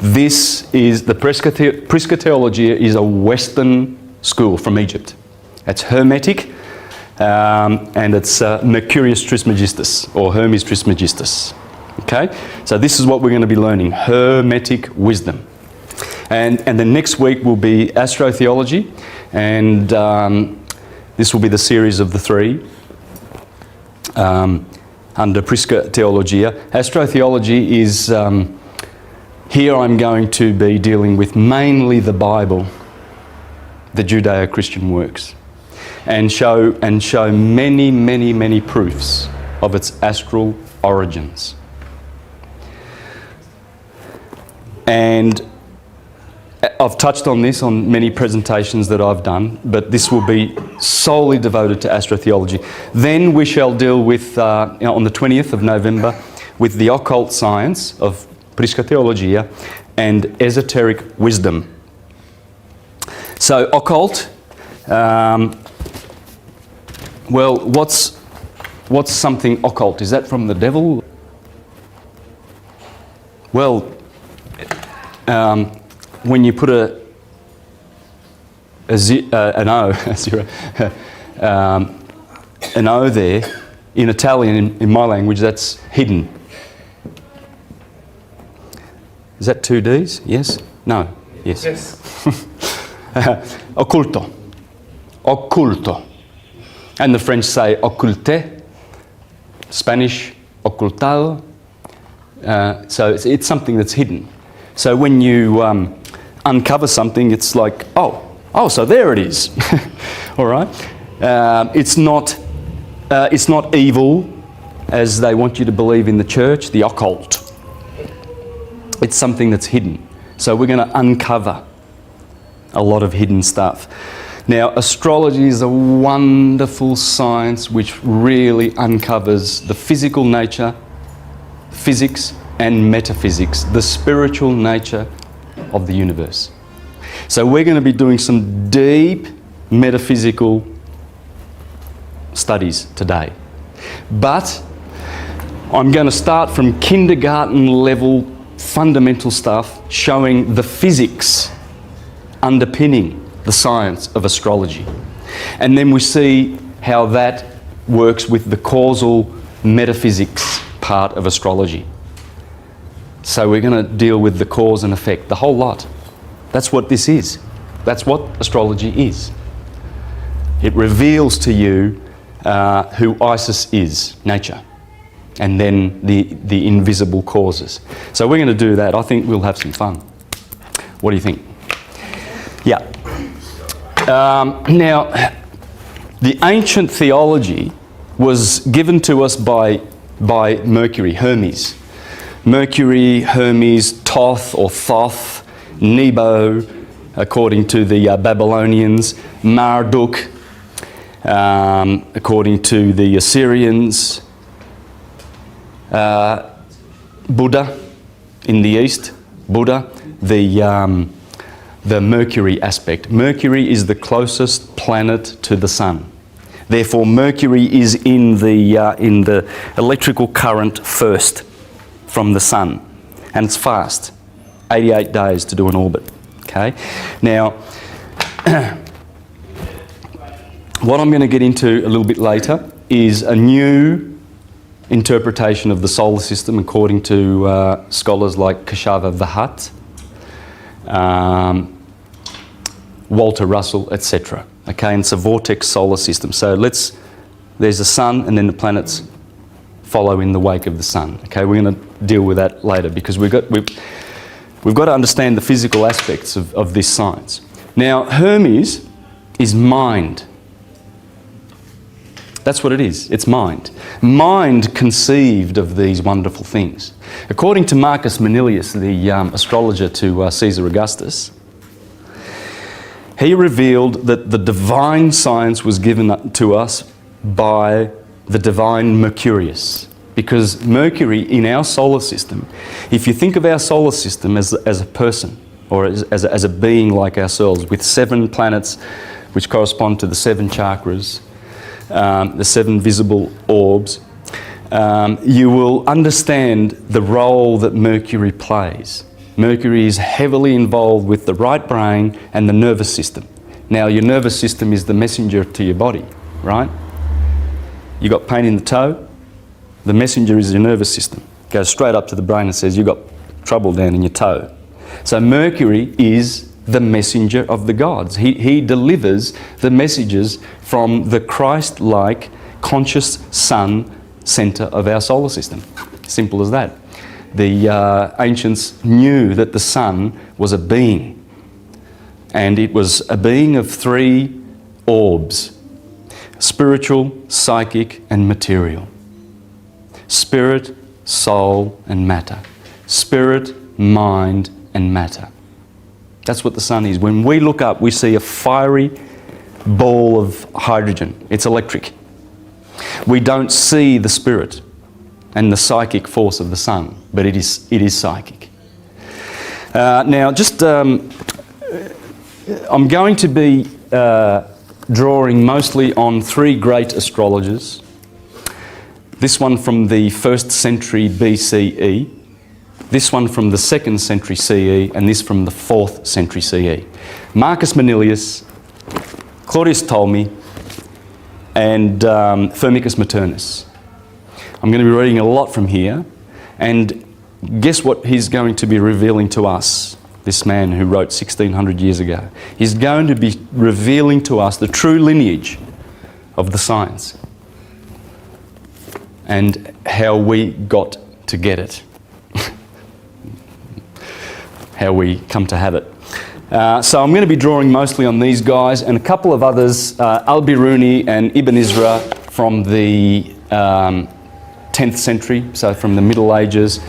This is the Prisca Teologia is a Western school from Egypt. It's Hermetic, and it's Mercurius Trismegistus, or Hermes Trismegistus. Okay, so this is what we're going to be learning: Hermetic wisdom. And then next week will be astrotheology, and this will be the series of the three under Prisca Teologia. Astrotheology is, here I'm going to be dealing with mainly the Bible, the Judeo-Christian works, and show many proofs of its astral origins. And I've touched on this on many presentations that I've done, but this will be solely devoted to astrotheology. Then we shall deal with, on the 20th of November, with the occult science of Prisca Teologia and esoteric wisdom. So occult, well, what's something occult? Is that from the devil? Well, when you put an O, an O there, in Italian, in my language, that's hidden. Is that two Ds? Yes? No? Yes. Yes. Occulto. Occulto. And the French say occulte, Spanish ocultado. So it's something that's hidden. So when you uncover something, it's like, oh, so there it is. All right. It's not evil, as they want you to believe in the church. The occult. It's something that's hidden. So we're going to uncover a lot of hidden stuff. Now, astrology is a wonderful science which really uncovers the physical nature, physics, and metaphysics, the spiritual nature of the universe. So we're going to be doing some deep metaphysical studies today. But I'm going to start from kindergarten level fundamental stuff, showing the physics underpinning the science of astrology. And then we see how that works with the causal metaphysics part of astrology. So we're going to deal with the cause and effect, the whole lot. That's what this is. That's what astrology is. It reveals to you who Isis is, nature, and then the invisible causes. So we're going to do that. I think we'll have some fun. What do you think? Yeah. Now, the ancient theology was given to us by Mercury, Hermes. Mercury, Hermes, Thoth or Thoth, Nebo, according to the Babylonians, Marduk, according to the Assyrians, Buddha in the east, Buddha, the Mercury aspect. Mercury is the closest planet to the sun. Therefore, Mercury is in the electrical current first from the sun, and it's fast, 88 days to do an orbit. Okay, now what I'm going to get into a little bit later is a new interpretation of the solar system according to scholars like Kashava Vahat, Walter Russell, etc. Okay, and it's a vortex solar system. So there's a sun and then the planets follow in the wake of the sun. Okay, we're going to deal with that later because we've got to understand the physical aspects of this science. Now, Hermes is mind. That's what it is. It's mind. Mind conceived of these wonderful things. According to Marcus Manilius, the astrologer to Caesar Augustus, he revealed that the divine science was given to us by the divine Mercurius. Because Mercury in our solar system, if you think of our solar system as a person, or as a being like ourselves, with 7 planets which correspond to the 7 chakras, the 7 visible orbs, you will understand the role that Mercury plays. Mercury is heavily involved with the right brain and the nervous system. Now, your nervous system is the messenger to your body, right? You got pain in the toe, the messenger is your nervous system. Goes straight up to the brain and says, you've got trouble down in your toe. So Mercury is the messenger of the gods. He delivers the messages from the Christ-like conscious sun centre of our solar system. Simple as that. The ancients knew that the sun was a being, and it was a being of three orbs: spiritual, psychic and material. Spirit, soul and matter. Spirit, mind and matter. That's what the sun is. When we look up, we see a fiery ball of hydrogen. It's electric. We don't see the spirit and the psychic force of the sun, but it is psychic. Now, just I'm going to be drawing mostly on three great astrologers. This one from the 1st century BCE, this one from the 2nd century CE, and this from the 4th century CE. Marcus Manilius, Claudius Ptolemy, and Firmicus Maternus. I'm going to be reading a lot from here, and guess what he's going to be revealing to us, this man who wrote 1600 years ago. He's going to be revealing to us the true lineage of the science and how we got to get it, how we come to have it. So I'm going to be drawing mostly on these guys and a couple of others, Al-Biruni and Ibn Isra from the 10th century, so from the Middle Ages,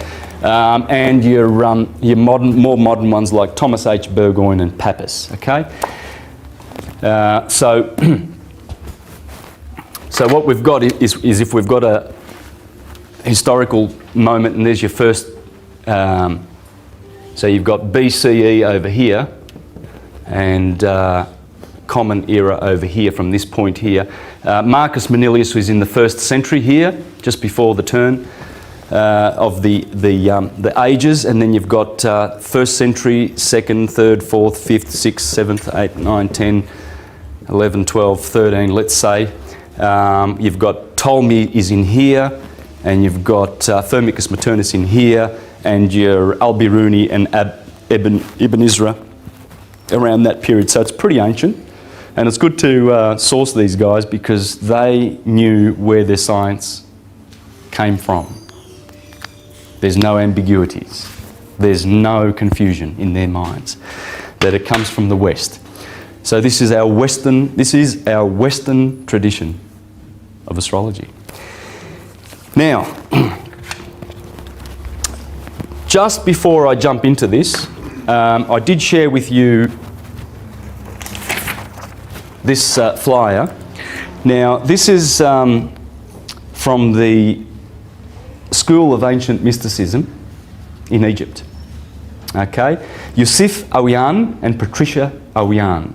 and your more modern ones like Thomas H. Burgoyne and Pappus. Okay, so what we've got is if we've got a historical moment, and there's your first. So you've got BCE over here, and Common Era over here from this point here. Marcus Manilius was in the 1st century here, just before the turn of the ages, and then you've got 1st century, 2nd, 3rd, 4th, 5th, 6th, 7th, 8th, 9th, 10th, 11th, 12th, 13th, let's say. You've got Ptolemy is in here, and you've got Firmicus Maternus in here, and your Al-Biruni and Ibn Isra around that period. So it's pretty ancient, and it's good to source these guys because they knew where their science came from. There's no ambiguities. There's no confusion in their minds that it comes from the West. So this is our Western tradition of astrology. Now, just before I jump into this, I did share with you this flyer. Now, this is from the School of Ancient Mysticism in Egypt. Okay, Yusuf Awiyan and Patricia Awiyan.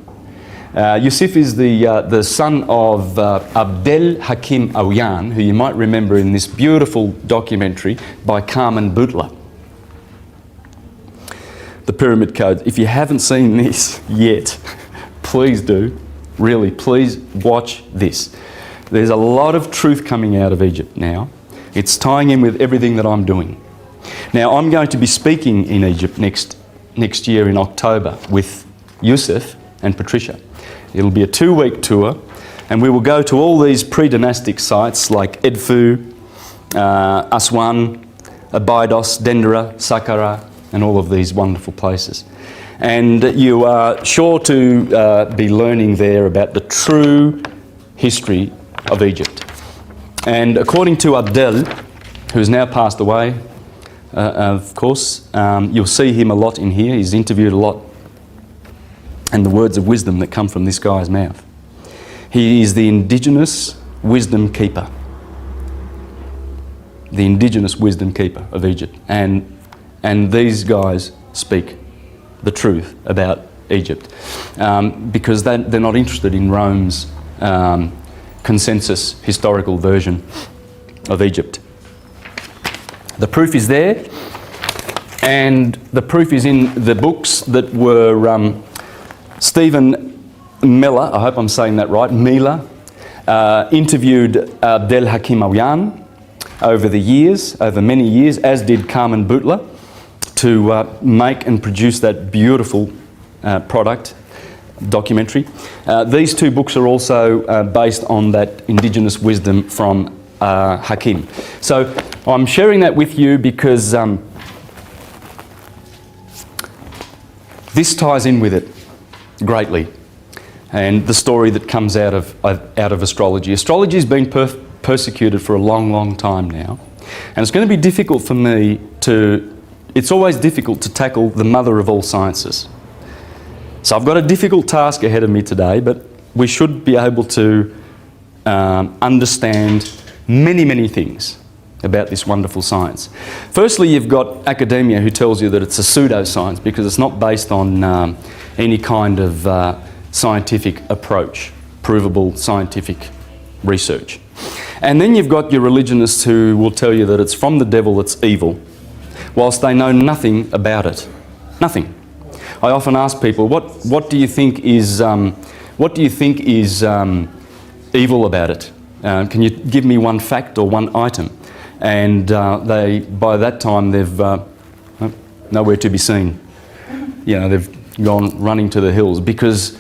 Yusuf is the son of Abdel Hakim Awiyan, who you might remember in this beautiful documentary by Carmen Butler, The Pyramid Codes. If you haven't seen this yet, please do. Really, please watch this. There's a lot of truth coming out of Egypt now. It's tying in with everything that I'm doing. Now, I'm going to be speaking in Egypt next year in October with Yusuf and Patricia. It'll be a 2-week tour, and we will go to all these pre-dynastic sites like Edfu, Aswan, Abydos, Dendera, Saqqara, and all of these wonderful places. And you are sure to be learning there about the true history of Egypt. And according to Abdel, who's now passed away, of course, you'll see him a lot in here. He's interviewed a lot. And the words of wisdom that come from this guy's mouth. He is the indigenous wisdom keeper. The indigenous wisdom keeper of Egypt. And these guys speak the truth about Egypt because they're not interested in Rome's consensus historical version of Egypt. The proof is there, And the proof is in the books that were Stephen Miller, I hope I'm saying that right, Miller, interviewed Abdel Hakim Aouyan over the years, over many years, as did Carmen Boutler, to make and produce that beautiful product, documentary. These two books are also based on that indigenous wisdom from Hakim. So I'm sharing that with you because this ties in with it greatly, and the story that comes out of astrology. Astrology has been persecuted for a long, long time now, and it's going to be difficult for me to. It's always difficult to tackle the mother of all sciences. So I've got a difficult task ahead of me today, but we should be able to understand many, many things about this wonderful science. Firstly, you've got academia who tells you that it's a pseudoscience because it's not based on any kind of scientific approach, provable scientific research. And then you've got your religionists who will tell you that it's from the devil, it's evil, whilst they know nothing about it. Nothing. I often ask people, what do you think is evil about it? Can you give me one fact or one item? And by that time, they've nowhere to be seen. You know, they've gone running to the hills because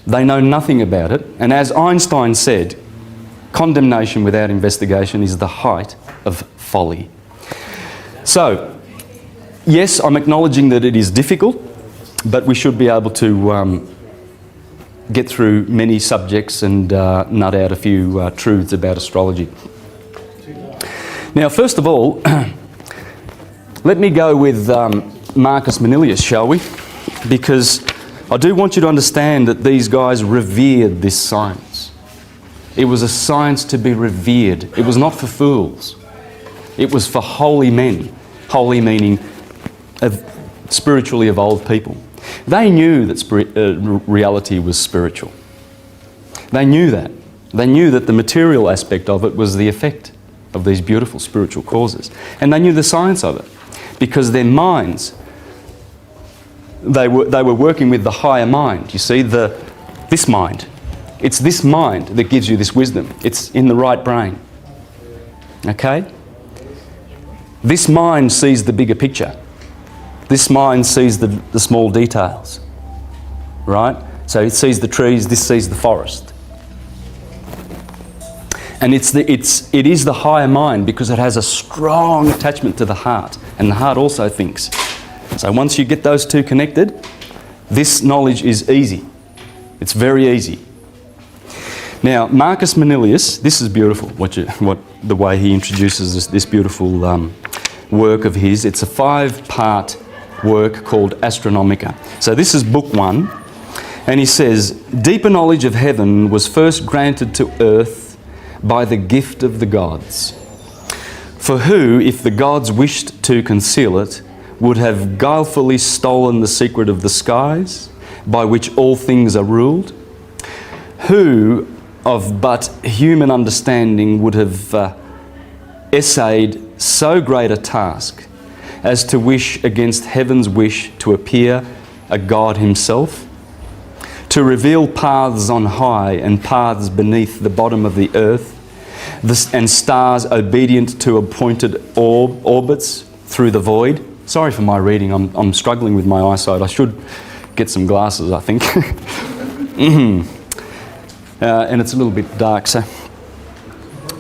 they know nothing about it. And as Einstein said, condemnation without investigation is the height of folly. So, yes, I'm acknowledging that it is difficult, but we should be able to get through many subjects and nut out a few truths about astrology. Now, first of all, let me go with Marcus Manilius, shall we? Because I do want you to understand that these guys revered this science. It was a science to be revered. It was not for fools. It was for holy men. Holy meaning spiritually evolved people. They knew that reality was spiritual. They knew that. They knew that the material aspect of it was the effect of these beautiful spiritual causes. And they knew the science of it because their minds, they were working with the higher mind. You see, this mind. It's this mind that gives you this wisdom. It's in the right brain. Okay? This mind sees the bigger picture. This mind sees the small details. Right? So it sees the trees, this sees the forest. And it is the higher mind because it has a strong attachment to the heart. And the heart also thinks. So once you get those two connected, this knowledge is easy. It's very easy. Now, Marcus Manilius, this is beautiful, the way he introduces this beautiful work of his. It's a 5-part work called Astronomica. So this is book 1. And he says, deeper knowledge of heaven was first granted to earth by the gift of the gods. For who, if the gods wished to conceal it, would have guilefully stolen the secret of the skies, by which all things are ruled? Who, of but human understanding, would have essayed so great a task as to wish against heaven's wish to appear a God himself? To reveal paths on high and paths beneath the bottom of the earth, and stars obedient to appointed orbits through the void. Sorry for my reading, I'm struggling with my eyesight. I should get some glasses, I think. And it's a little bit dark. So,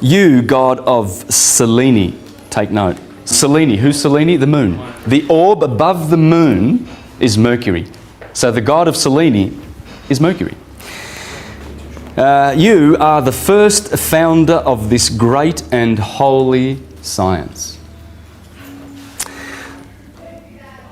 you, God of Selene, take note. Selene, who's Selene? The moon. The orb above the moon is Mercury. So the god of Selene is Mercury. You are the first founder of this great and holy science.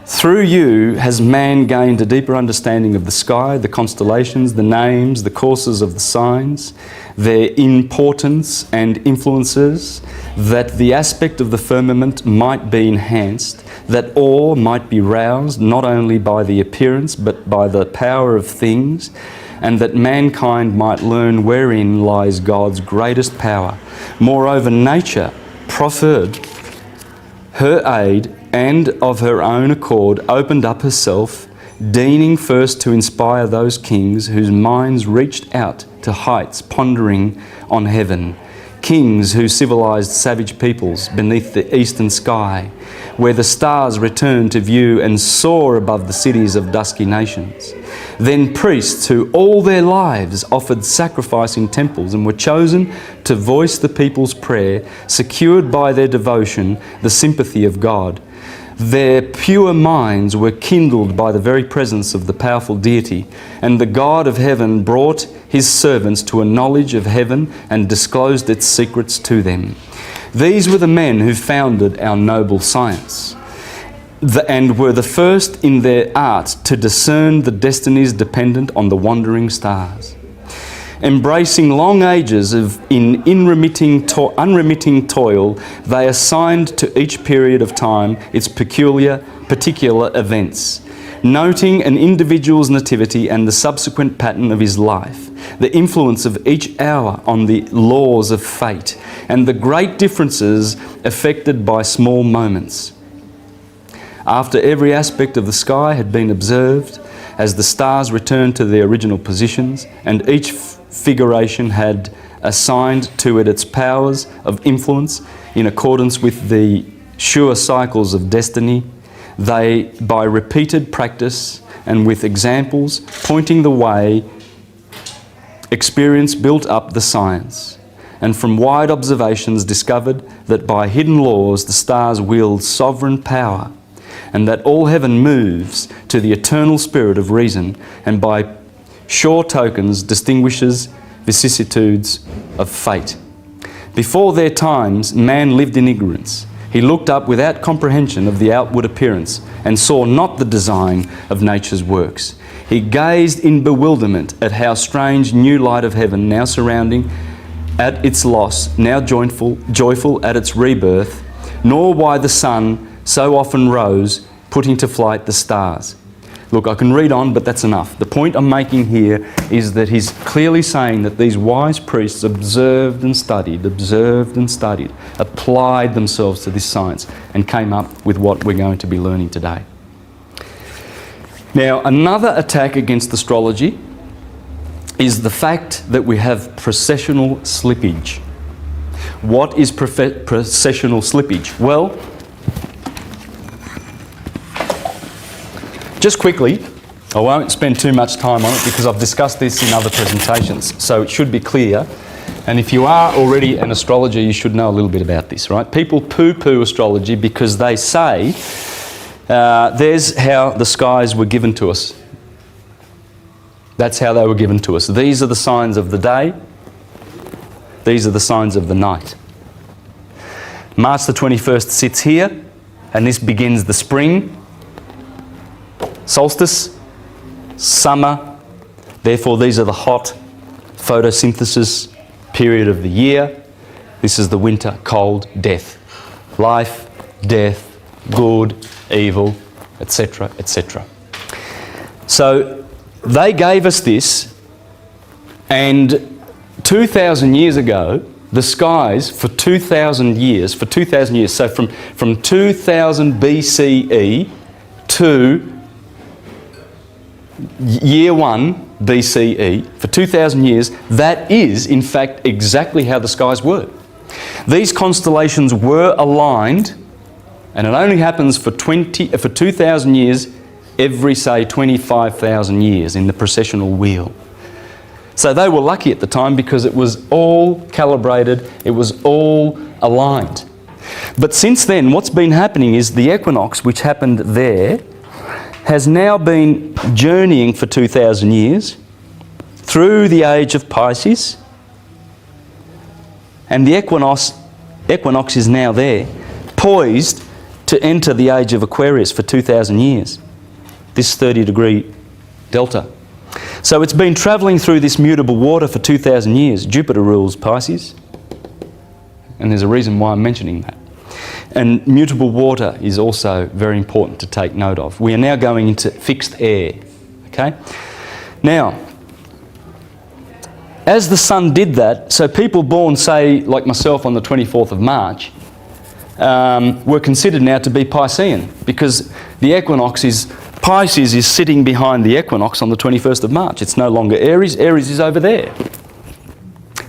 Through you has man gained a deeper understanding of the sky, the constellations, the names, the courses of the signs, their importance and influences, that the aspect of the firmament might be enhanced, that awe might be roused not only by the appearance but by the power of things, and that mankind might learn wherein lies God's greatest power. Moreover, nature proffered her aid and of her own accord opened up herself, deigning first to inspire those kings whose minds reached out to heights pondering on heaven, kings who civilized savage peoples beneath the eastern sky, where the stars returned to view and soar above the cities of dusky nations. Then priests who all their lives offered sacrifice in temples and were chosen to voice the people's prayer, secured by their devotion the sympathy of God. Their pure minds were kindled by the very presence of the powerful deity, and the God of heaven brought his servants to a knowledge of heaven and disclosed its secrets to them. These were the men who founded our noble science, and were the first in their art to discern the destinies dependent on the wandering stars. Embracing long ages of unremitting toil, they assigned to each period of time its particular events, noting an individual's nativity and the subsequent pattern of his life, the influence of each hour on the laws of fate, and the great differences affected by small moments. After every aspect of the sky had been observed, as the stars returned to their original positions, and each figuration had assigned to it its powers of influence in accordance with the sure cycles of destiny, they, by repeated practice and with examples pointing the way, experience built up the science, and from wide observations discovered that by hidden laws the stars wield sovereign power, and that all heaven moves to the eternal spirit of reason, and by sure tokens distinguishes vicissitudes of fate. Before their times, man lived in ignorance. He looked up without comprehension of the outward appearance and saw not the design of nature's works. He gazed in bewilderment at how strange new light of heaven, now surrounding at its loss, now joyful at its rebirth, nor why the sun so often rose, putting to flight the stars. Look, I can read on, but that's enough. The point I'm making here is that he's clearly saying that these wise priests observed and studied, applied themselves to this science, and came up with what we're going to be learning today. Now, another attack against astrology is the fact that we have processional slippage. What is processional slippage? Well, just quickly, I won't spend too much time on it because I've discussed this in other presentations, so it should be clear. And if you are already an astrologer, you should know a little bit about this, right? People poo-poo astrology because they say there's how the skies were given to us. That's how they were given to us. These are the signs of the day. These are the signs of the night. March the 21st sits here, and this begins the spring solstice, summer. Therefore, these are the hot photosynthesis period of the year. This is the winter, cold, death. Life, death, good, evil, etc., etc. So they gave us this, and 2,000 years ago, the skies for 2,000 years, so from 2000 BCE to year 1 BCE, for 2,000 years, that is in fact exactly how the skies were. These constellations were aligned, and it only happens for 2,000 years every, say, 25,000 years in the processional wheel. So they were lucky at the time because it was all calibrated, it was all aligned. But since then, what's been happening is the equinox, which happened there, has now been journeying for 2,000 years through the age of Pisces, and the equinox is now there, poised to enter the age of Aquarius for 2,000 years, this 30-degree delta. So it's been travelling through this mutable water for 2,000 years. Jupiter rules Pisces, and there's a reason why I'm mentioning that. And mutable water is also very important to take note of. We are now going into fixed air, okay? Now, as the sun did that, so people born, say, like myself on the 24th of March, were considered now to be Piscean, because the equinox is, Pisces is sitting behind the equinox on the 21st of March. It's no longer Aries. Aries is over there.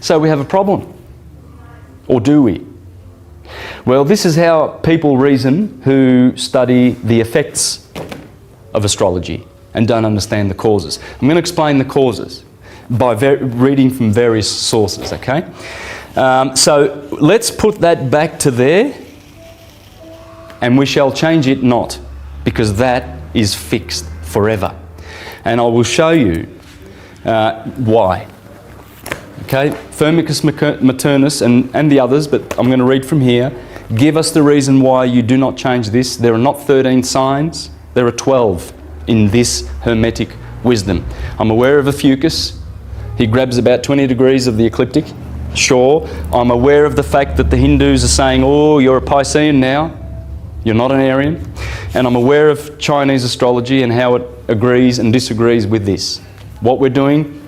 So we have a problem. Or do we? Well, this is how people reason who study the effects of astrology and don't understand the causes. I'm going to explain the causes by reading from various sources, okay? So let's put that back to there, and we shall change it not, because that is fixed forever. And I will show you why. Okay, Firmicus Maternus and the others, but I'm going to read from here, give us the reason why you do not change this. There are not 13 signs, there are 12 in this Hermetic wisdom. I'm aware of Ophiuchus. He grabs about 20 degrees of the ecliptic. Sure, I'm aware of the fact that the Hindus are saying, oh, you're a Piscean now, you're not an Aryan. And I'm aware of Chinese astrology and how it agrees and disagrees with this. What we're doing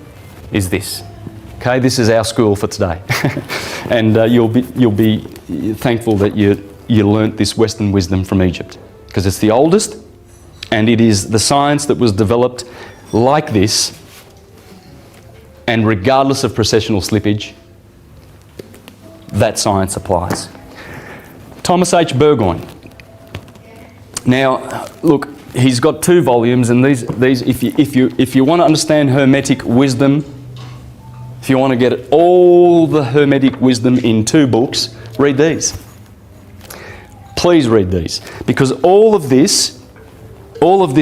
is this. Okay, this is our school for today. And you'll be thankful that you learnt this Western wisdom from Egypt, because it's the oldest, and it is the science that was developed like this, and regardless of processional slippage, that science applies. Thomas H. Burgoyne. Now, look, he's got 2 volumes, and these if you want to understand Hermetic wisdom, if you want to get all the Hermetic wisdom in 2 books, read these. Please read these, because all of this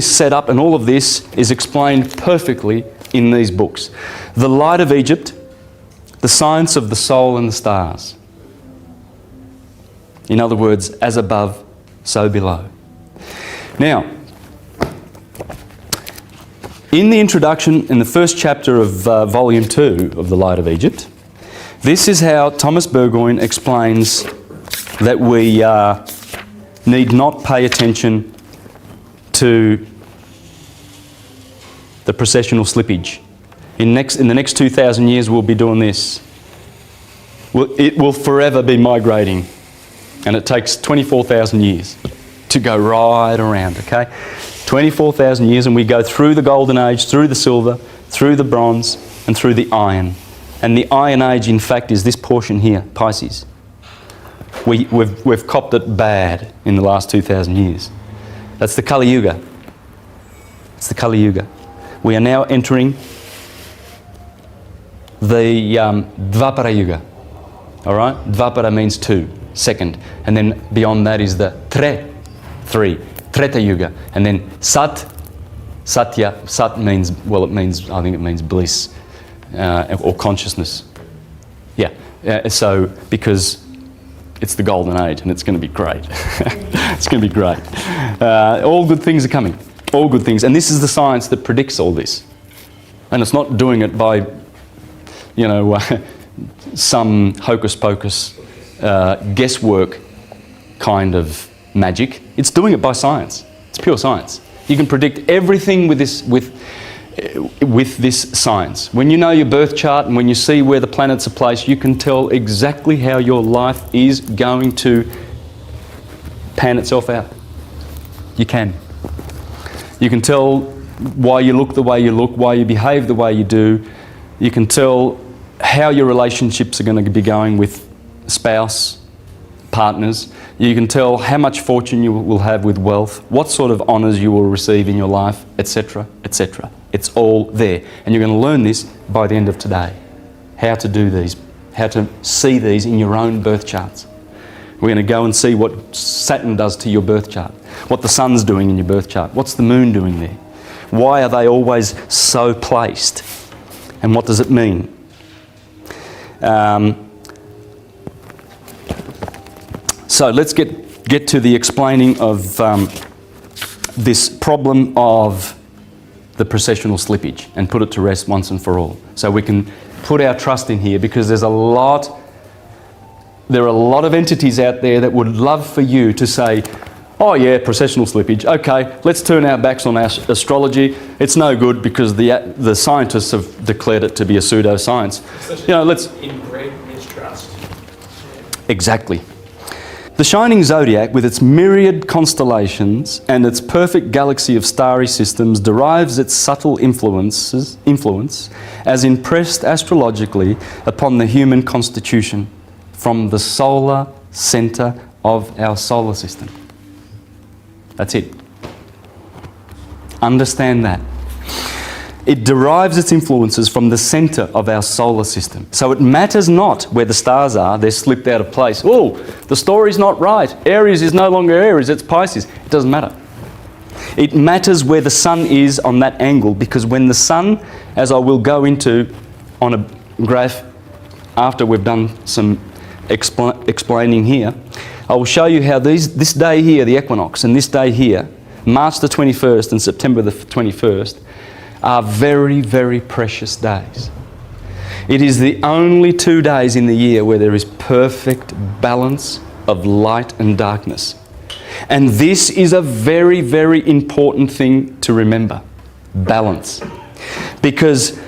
setup and all of this is explained perfectly in these books. The Light of Egypt, the Science of the Soul and the Stars. In other words, as above, so below. Now, in the introduction, in the first chapter of Volume 2 of The Light of Egypt, this is how Thomas Burgoyne explains that we need not pay attention to the processional slippage. In the next 2,000 years, we'll be doing this. It will forever be migrating, and it takes 24,000 years to go right around, okay? 24,000 years, and we go through the Golden Age, through the Silver, through the Bronze, and through the Iron. And the Iron Age, in fact, is this portion here, Pisces. We've copped it bad in the last 2,000 years. That's the Kali Yuga. It's the Kali Yuga. We are now entering the Dvapara Yuga. All right? Dvapara means 2, second. And then beyond that is the 3, Treta Yuga. And then Satya means, well, I think it means bliss or consciousness. Yeah. So, because it's the Golden Age and it's going to be great. It's going to be great. All good things are coming. All good things. And this is the science that predicts all this. And it's not doing it by, some hocus pocus guesswork kind of magic. It's doing it by science. It's pure science. You can predict everything with this science. When you know your birth chart and when you see where the planets are placed, you can tell exactly how your life is going to pan itself out. You can. You can tell why you look the way you look, why you behave the way you do. You can tell how your relationships are going to be going with spouse, partners. You can tell how much fortune you will have with wealth, what sort of honours you will receive in your life, etc., etc. It's all there. And you're going to learn this by the end of today. How to do these, how to see these in your own birth charts. We're going to go and see what Saturn does to your birth chart, what the sun's doing in your birth chart, what's the moon doing there, why are they always so placed, and what does it mean? So let's get to the explaining of this problem of the processional slippage and put it to rest once and for all. So we can put our trust in here, because there are a lot of entities out there that would love for you to say, oh yeah, processional slippage, okay, let's turn our backs on our astrology. It's no good because the scientists have declared it to be a pseudoscience. Let's... in great mistrust. Exactly. The shining zodiac, with its myriad constellations and its perfect galaxy of starry systems, derives its subtle influence as impressed astrologically upon the human constitution from the solar centre of our solar system. That's it. Understand that. It derives its influences from the centre of our solar system. So it matters not where the stars are, they're slipped out of place. Oh, the story's not right. Aries is no longer Aries, it's Pisces. It doesn't matter. It matters where the sun is on that angle, because when the sun, as I will go into on a graph after we've done some explaining here, I will show you how this day here, the equinox, and this day here, March the 21st and September the 21st, are very, very precious days. It is the only 2 days in the year where there is perfect balance of light and darkness. And this is a very, very important thing to remember. Balance. Because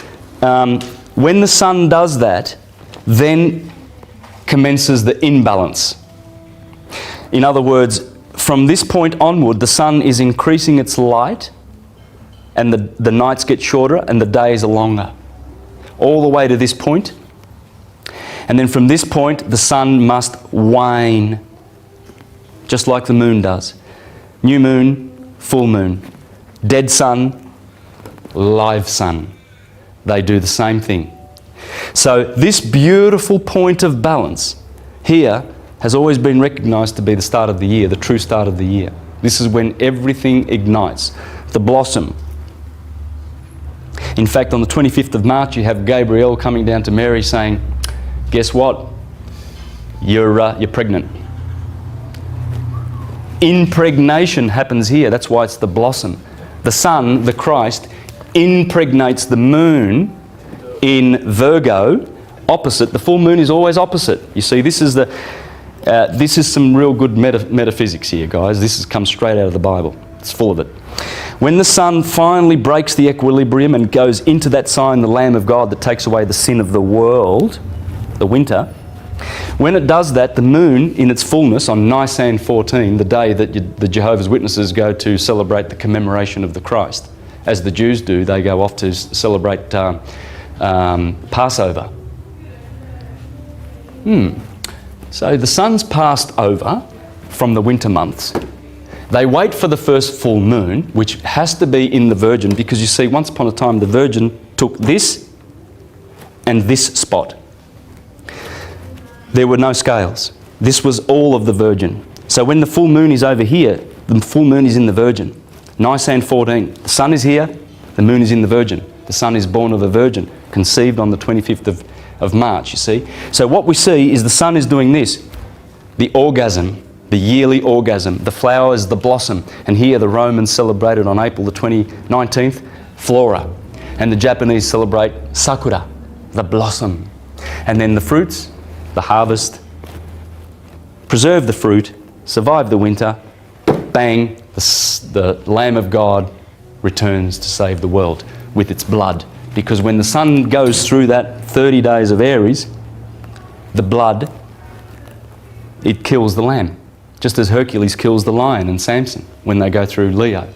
when the sun does that, then commences the imbalance. In other words, from this point onward, the sun is increasing its light, and the nights get shorter and the days are longer. All the way to this point. And then from this point, the sun must wane, just like the moon does. New moon, full moon. Dead sun, live sun. They do the same thing. So this beautiful point of balance here has always been recognised to be the start of the year, the true start of the year. This is when everything ignites. The blossom. In fact, on the 25th of March, you have Gabriel coming down to Mary saying, guess what? You're pregnant. Impregnation happens here. That's why it's the blossom. The sun, the Christ, impregnates the moon in Virgo, opposite. The full moon is always opposite. You see, this is some real good metaphysics here, guys. This comes straight out of the Bible. It's full of it. When the sun finally breaks the equilibrium and goes into that sign, the Lamb of God that takes away the sin of the world, the winter, when it does that, the moon in its fullness on Nisan 14, the day that the Jehovah's Witnesses go to celebrate the commemoration of the Christ, as the Jews do, they go off to celebrate Passover. So the sun's passed over from the winter months. They wait for the first full moon, which has to be in the Virgin, because you see, once upon a time, the Virgin took this and this spot. There were no scales. This was all of the Virgin. So when the full moon is over here, the full moon is in the Virgin. Nisan 14, the sun is here, the moon is in the Virgin. The son is born of a virgin, conceived on the 25th of March, you see. So what we see is the sun is doing this, the orgasm, the yearly orgasm, the flowers, the blossom. And here the Romans celebrated on April the 19th, Flora. And the Japanese celebrate Sakura, the blossom. And then the fruits, the harvest, preserve the fruit, survive the winter, bang, the Lamb of God returns to save the world with its blood. Because when the sun goes through that 30 days of Aries, the blood, it kills the lamb. Just as Hercules kills the lion and Samson when they go through Leo.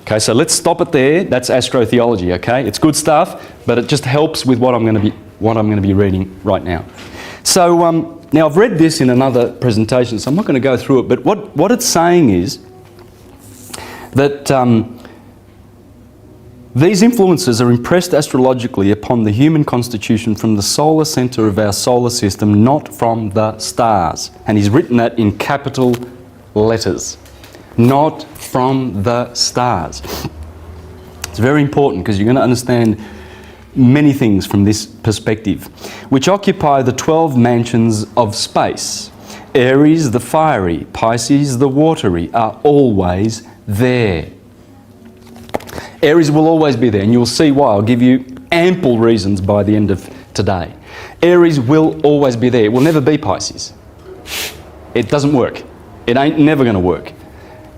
Okay, so let's stop it there. That's astrotheology, okay? It's good stuff, but it just helps with what I'm going to be reading right now. So now I've read this in another presentation, so I'm not going to go through it, but what it's saying is that these influences are impressed astrologically upon the human constitution from the solar centre of our solar system, not from the stars. And he's written that in capital letters. Not from the stars. It's very important because you're going to understand many things from this perspective, which occupy the 12 mansions of space. Aries, the fiery, Pisces, the watery, are always there. Aries will always be there, and you'll see why. I'll give you ample reasons by the end of today. Aries will always be there. It will never be Pisces. It doesn't work. It ain't never going to work.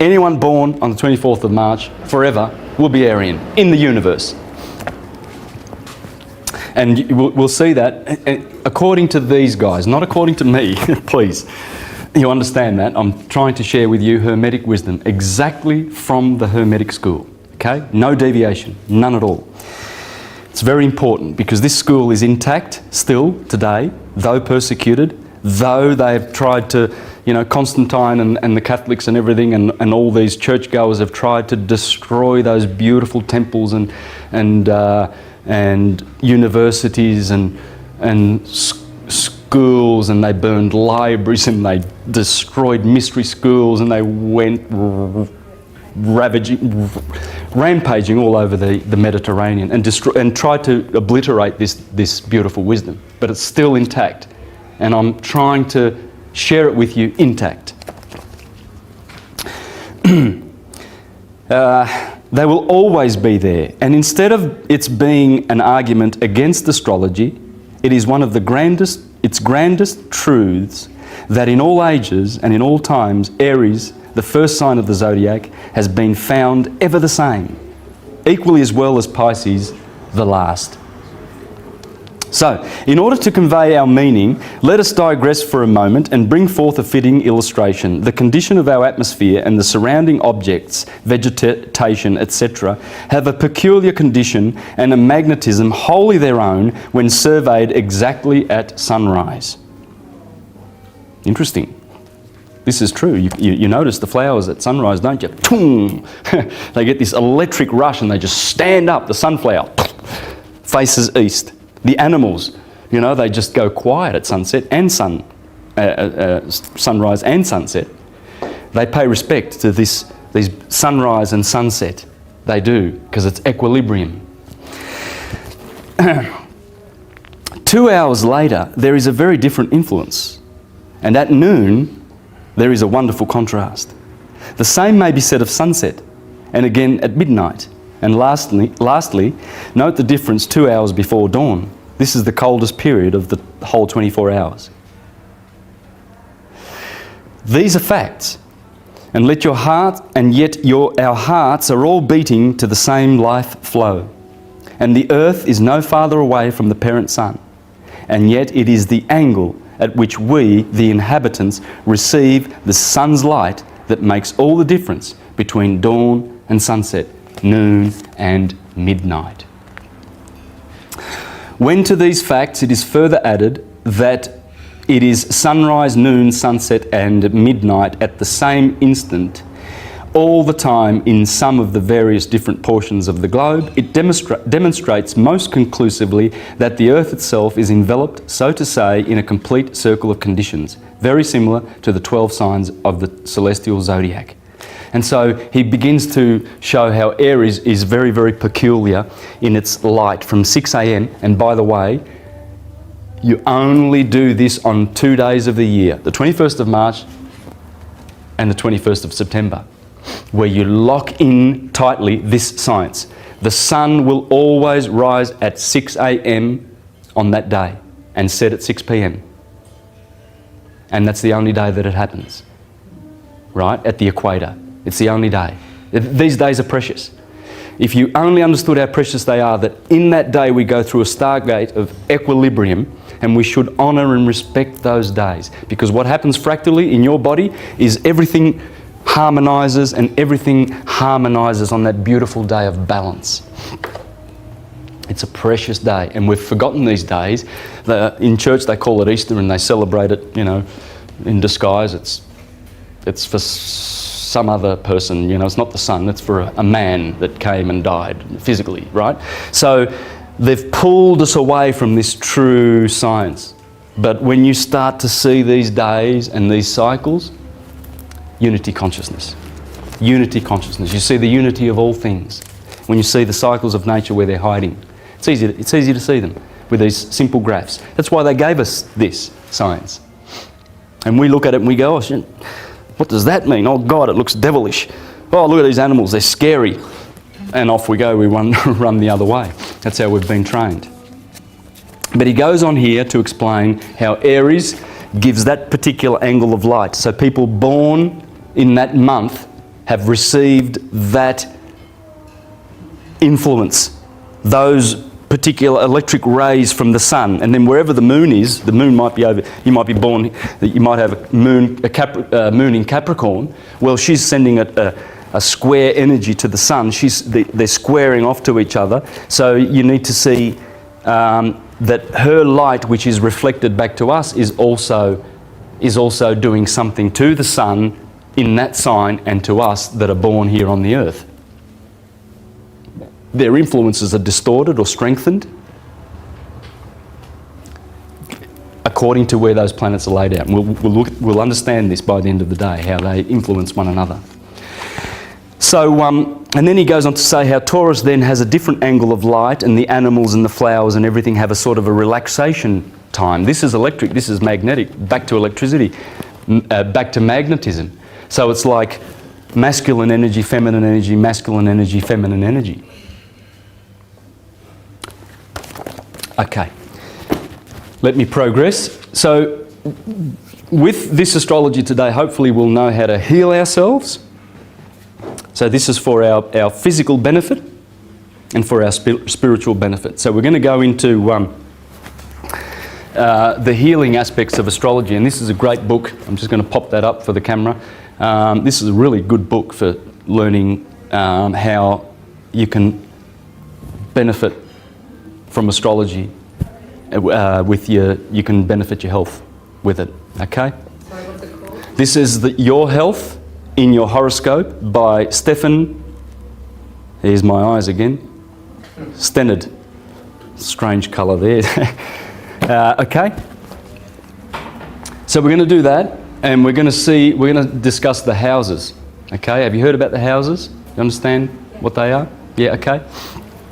Anyone born on the 24th of March, forever, will be Aryan in the universe. And we'll see that according to these guys, not according to me, please. You understand that? I'm trying to share with you Hermetic wisdom exactly from the Hermetic school. Okay? No deviation, none at all. It's very important because this school is intact still today, though persecuted, though they've tried to, Constantine and the Catholics and everything and all these churchgoers have tried to destroy those beautiful temples and universities and schools, and they burned libraries and they destroyed mystery schools and they went rampaging all over the Mediterranean and tried to obliterate this beautiful wisdom. But it's still intact, and I'm trying to share it with you intact. They will always be there, and instead of its being an argument against astrology, it is one of its grandest truths that in all ages and in all times, Aries, the first sign of the zodiac, has been found ever the same, equally as well as Pisces, the last. So, in order to convey our meaning, let us digress for a moment and bring forth a fitting illustration. The condition of our atmosphere and the surrounding objects, vegetation, etc., have a peculiar condition and a magnetism wholly their own when surveyed exactly at sunrise. Interesting. This is true. You notice the flowers at sunrise, don't you? They get this electric rush and they just stand up. The sunflower faces east. The animals, they just go quiet at sunset and sunrise and sunset. They pay respect to these sunrise and sunset. They do, because it's equilibrium. 2 hours later, there is a very different influence. And at noon, there is a wonderful contrast. The same may be said of sunset, and again at midnight. And lastly, note the difference 2 hours before dawn. This is the coldest period of the whole 24 hours. These are facts. And let your heart, and yet our hearts are all beating to the same life flow. And the earth is no farther away from the parent sun. And yet it is the angle at which we, the inhabitants, receive the sun's light that makes all the difference between dawn and sunset, noon and midnight. When to these facts it is further added that it is sunrise, noon, sunset and midnight at the same instant, all the time in some of the various different portions of the globe, it demonstrates most conclusively that the earth itself is enveloped, so to say, in a complete circle of conditions, very similar to the 12 signs of the celestial zodiac. And so he begins to show how Aries is very, very peculiar in its light from 6 a.m. And by the way, you only do this on 2 days of the year, the 21st of March and the 21st of September, where you lock in tightly this science. The sun will always rise at 6 a.m. on that day and set at 6 p.m. And that's the only day that it happens, right? At the equator. It's the only day. These days are precious. If you only understood how precious they are, that in that day we go through a stargate of equilibrium, and we should honour and respect those days. Because what happens fractally in your body is everything harmonises and everything harmonises on that beautiful day of balance. It's a precious day, and we've forgotten these days. In church they call it Easter and they celebrate it, in disguise. It's for some other person, it's not the sun, it's for a man that came and died physically, right? So they've pulled us away from this true science. But when you start to see these days and these cycles, unity consciousness. Unity consciousness. You see the unity of all things. When you see the cycles of nature where they're hiding, it's easy to see them with these simple graphs. That's why they gave us this science. And we look at it and we go, oh shit, what does that mean? Oh God, it looks devilish. Oh, look at these animals, they're scary. And off we go, we run the other way. That's how we've been trained. But he goes on here to explain how Aries gives that particular angle of light. So people born in that month have received that influence, those particular electric rays from the sun, and then wherever the moon is, the moon might be over. You might be born. You might have a moon in Capricorn. Well, she's sending a square energy to the sun. They're squaring off to each other. So you need to see that her light, which is reflected back to us, is also doing something to the sun in that sign and to us that are born here on the earth. Their influences are distorted or strengthened according to where those planets are laid out. And we'll understand this by the end of the day, how they influence one another. So, and then he goes on to say how Taurus then has a different angle of light, and the animals and the flowers and everything have a sort of a relaxation time. This is electric, this is magnetic, back to electricity, back to magnetism. So it's like masculine energy, feminine energy, masculine energy, feminine energy. Okay, let me progress. So with this astrology today, hopefully we'll know how to heal ourselves. So this is for our physical benefit and for our spiritual benefit. So we're going to go into the healing aspects of astrology, and this is a great book. I'm just going to pop that up for the camera. This is a really good book for learning how you can benefit from astrology. You can benefit your health with it. Okay. Sorry, what's it called? This is Your Health in Your Horoscope by Stefan. Here's my eyes again. Stennard. Strange colour there. Okay. So we're going to do that, and we're going to discuss the houses. Okay. Have you heard about the houses? You understand what they are? Yeah. Okay.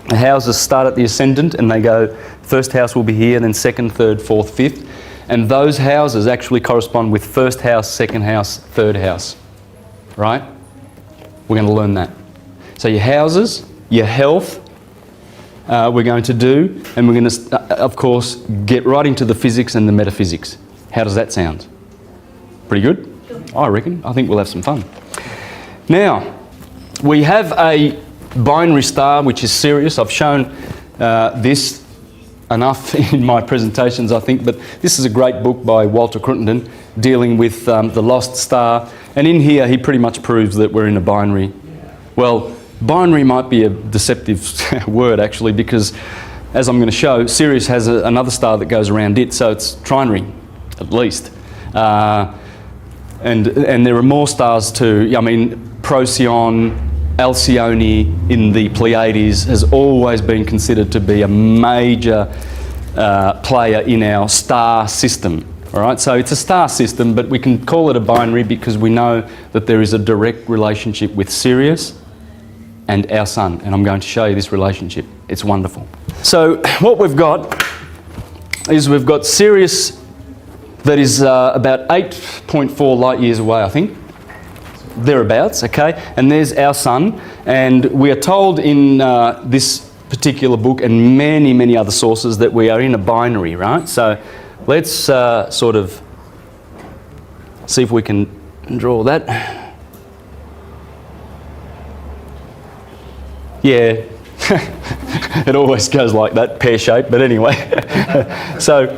The houses start at the ascendant, and they go. First house will be here, then second, third, fourth, fifth, and those houses actually correspond with first house, second house, third house. Right? We're going to learn that. So your houses, your health, we're going to do, and we're going to, of course, get right into the physics and the metaphysics. How does that sound? Pretty good? I reckon. I think we'll have some fun. Now, we have a binary star, which is Sirius. I've shown this enough in my presentations, I think, but this is a great book by Walter Crittenden dealing with the lost star. And in here, he pretty much proves that we're in a binary. Well, binary might be a deceptive word, actually, because, as I'm going to show, Sirius has another star that goes around it, so it's trinary, at least. And there are more stars too. I mean, Procyon, Alcyone in the Pleiades has always been considered to be a major player in our star system. All right, so it's a star system, but we can call it a binary because we know that there is a direct relationship with Sirius and our sun, and I'm going to show you this relationship. It's wonderful. So what we've got is we've got Sirius that is about 8.4 light years away, I think. Thereabouts, okay? And there's our sun, and we are told in this particular book and many, many other sources that we are in a binary, right? So let's sort of see if we can draw that. Yeah, it always goes like that, pear-shaped, but anyway. So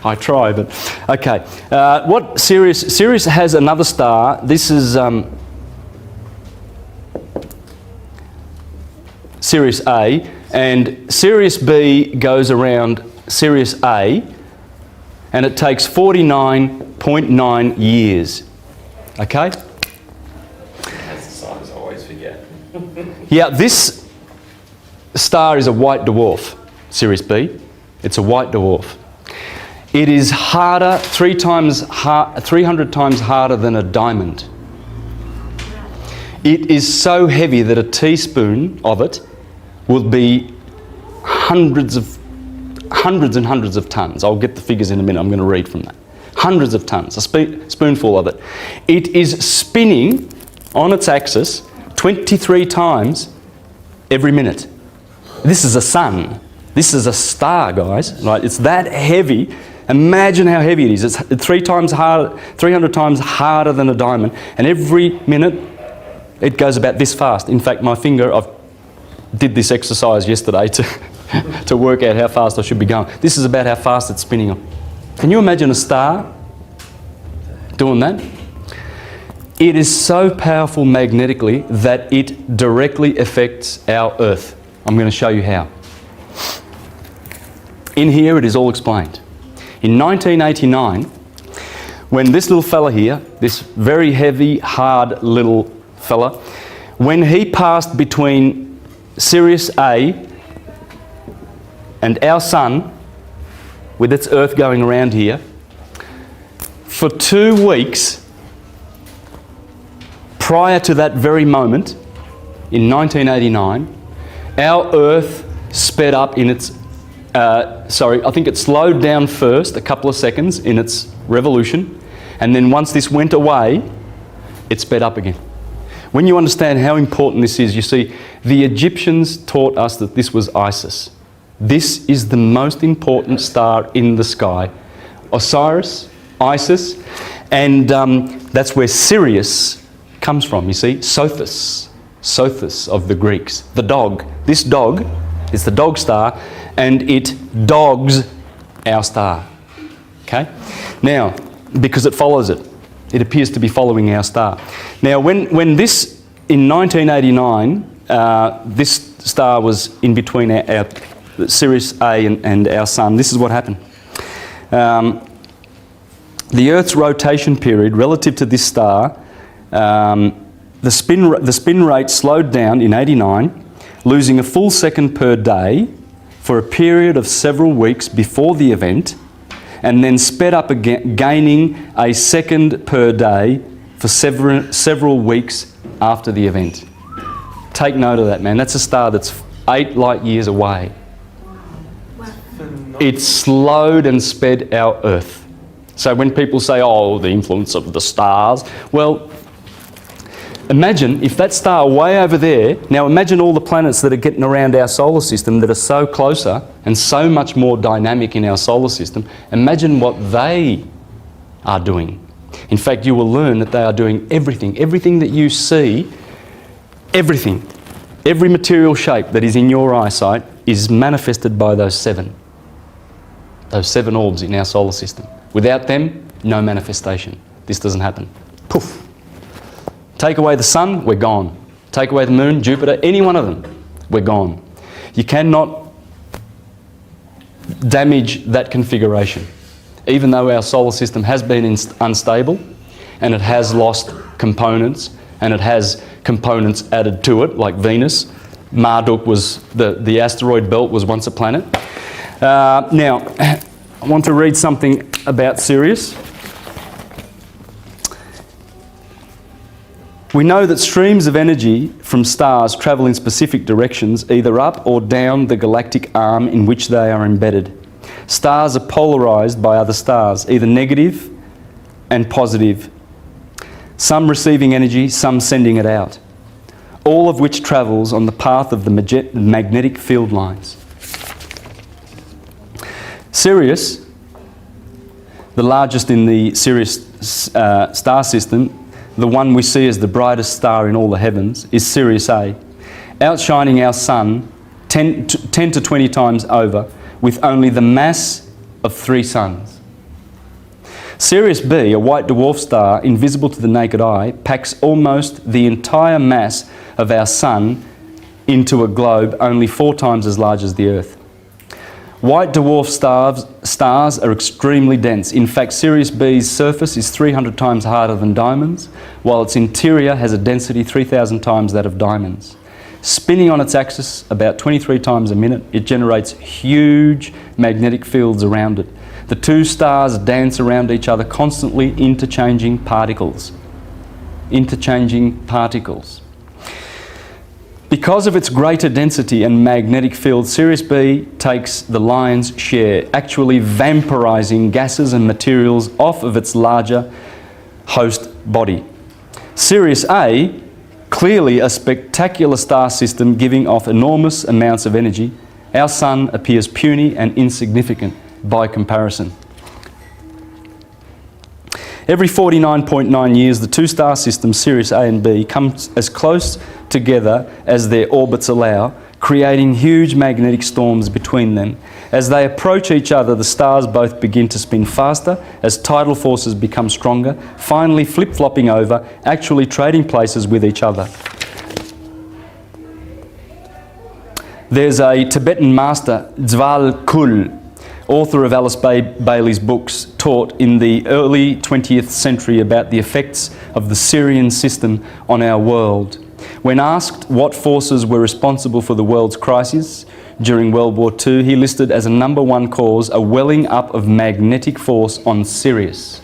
I try, but okay. What Sirius has another star. This is Sirius A, and Sirius B goes around Sirius A, and it takes 49.9 years. Okay? That's the signs I always forget. Yeah, this star is a white dwarf, Sirius B. It's a white dwarf. It is harder, 300 times harder than a diamond. It is so heavy that a teaspoon of it will be hundreds and hundreds of tons. I'll get the figures in a minute. I'm going to read from that. Hundreds of tons, a spoonful of it. It is spinning on its axis 23 times every minute. This is a sun. This is a star, guys. Right? It's that heavy. Imagine how heavy it is. It's 300 times harder than a diamond, and every minute it goes about this fast. In fact, my finger, I did this exercise yesterday to to work out how fast I should be going. This is about how fast it's spinning on. Can you imagine a star doing that? It is so powerful magnetically that it directly affects our Earth. I'm going to show you how. In here it is all explained. In 1989, when this little fella here, this very heavy, hard little fella, when he passed between Sirius A and our sun, with its Earth going around here, for 2 weeks prior to that very moment, in 1989, our Earth sped up in its, I think it slowed down first a couple of seconds in its revolution, and then once this went away, it sped up again. When you understand how important this is, you see, the Egyptians taught us that this was Isis. This is the most important star in the sky. Osiris, Isis, and that's where Sirius comes from, you see. Sothis of the Greeks. The dog. This dog is the dog star, and it dogs our star. Okay? Now, because it follows it. It appears to be following our star. Now, when this, in 1989, this star was in between our Sirius A and our sun, this is what happened. The Earth's rotation period relative to this star, the spin rate slowed down in 89, losing a full second per day for a period of several weeks before the event, and then sped up again, gaining a second per day for several weeks after the event. Take note of that, man. That's a star that's 8 light years away. It slowed and sped our Earth. So when people say, oh, the influence of the stars, well, imagine if that star way over there, now imagine all the planets that are getting around our solar system that are so closer and so much more dynamic in our solar system. Imagine what they are doing. In fact, you will learn that they are doing everything. Everything that you see, everything, every material shape that is in your eyesight is manifested by those seven orbs in our solar system. Without them, no manifestation. This doesn't happen. Poof. Take away the sun, we're gone. Take away the moon, Jupiter, any one of them, we're gone. You cannot damage that configuration. Even though our solar system has been unstable and it has lost components and it has components added to it, like Venus. Marduk was, the asteroid belt was once a planet. Now, I want to read something about Sirius. We know that streams of energy from stars travel in specific directions, either up or down the galactic arm in which they are embedded. Stars are polarised by other stars, either negative and positive, some receiving energy, some sending it out, all of which travels on the path of the magnetic field lines. Sirius, the largest in the Sirius star system, the one we see as the brightest star in all the heavens, is Sirius A, outshining our sun 10 to 20 times over, with only the mass of 3 suns. Sirius B, a white dwarf star invisible to the naked eye, packs almost the entire mass of our sun into a globe only 4 times as large as the Earth. White dwarf stars are extremely dense. In fact, Sirius B's surface is 300 times harder than diamonds, while its interior has a density 3,000 times that of diamonds. Spinning on its axis about 23 times a minute, it generates huge magnetic fields around it. The 2 stars dance around each other, constantly interchanging particles. Because of its greater density and magnetic field, Sirius B takes the lion's share, actually vampirizing gases and materials off of its larger host body. Sirius A, clearly a spectacular star system giving off enormous amounts of energy, our sun appears puny and insignificant by comparison. Every 49.9 years, the 2 star systems, Sirius A and B, come as close together as their orbits allow, creating huge magnetic storms between them. As they approach each other, the stars both begin to spin faster as tidal forces become stronger, finally flip-flopping over, actually trading places with each other. There's a Tibetan master, Dzwal Kul, author of Alice Bailey's books, taught in the early 20th century about the effects of the Sirian system on our world. When asked what forces were responsible for the world's crises during World War II, he listed as a number one cause a welling up of magnetic force on Sirius,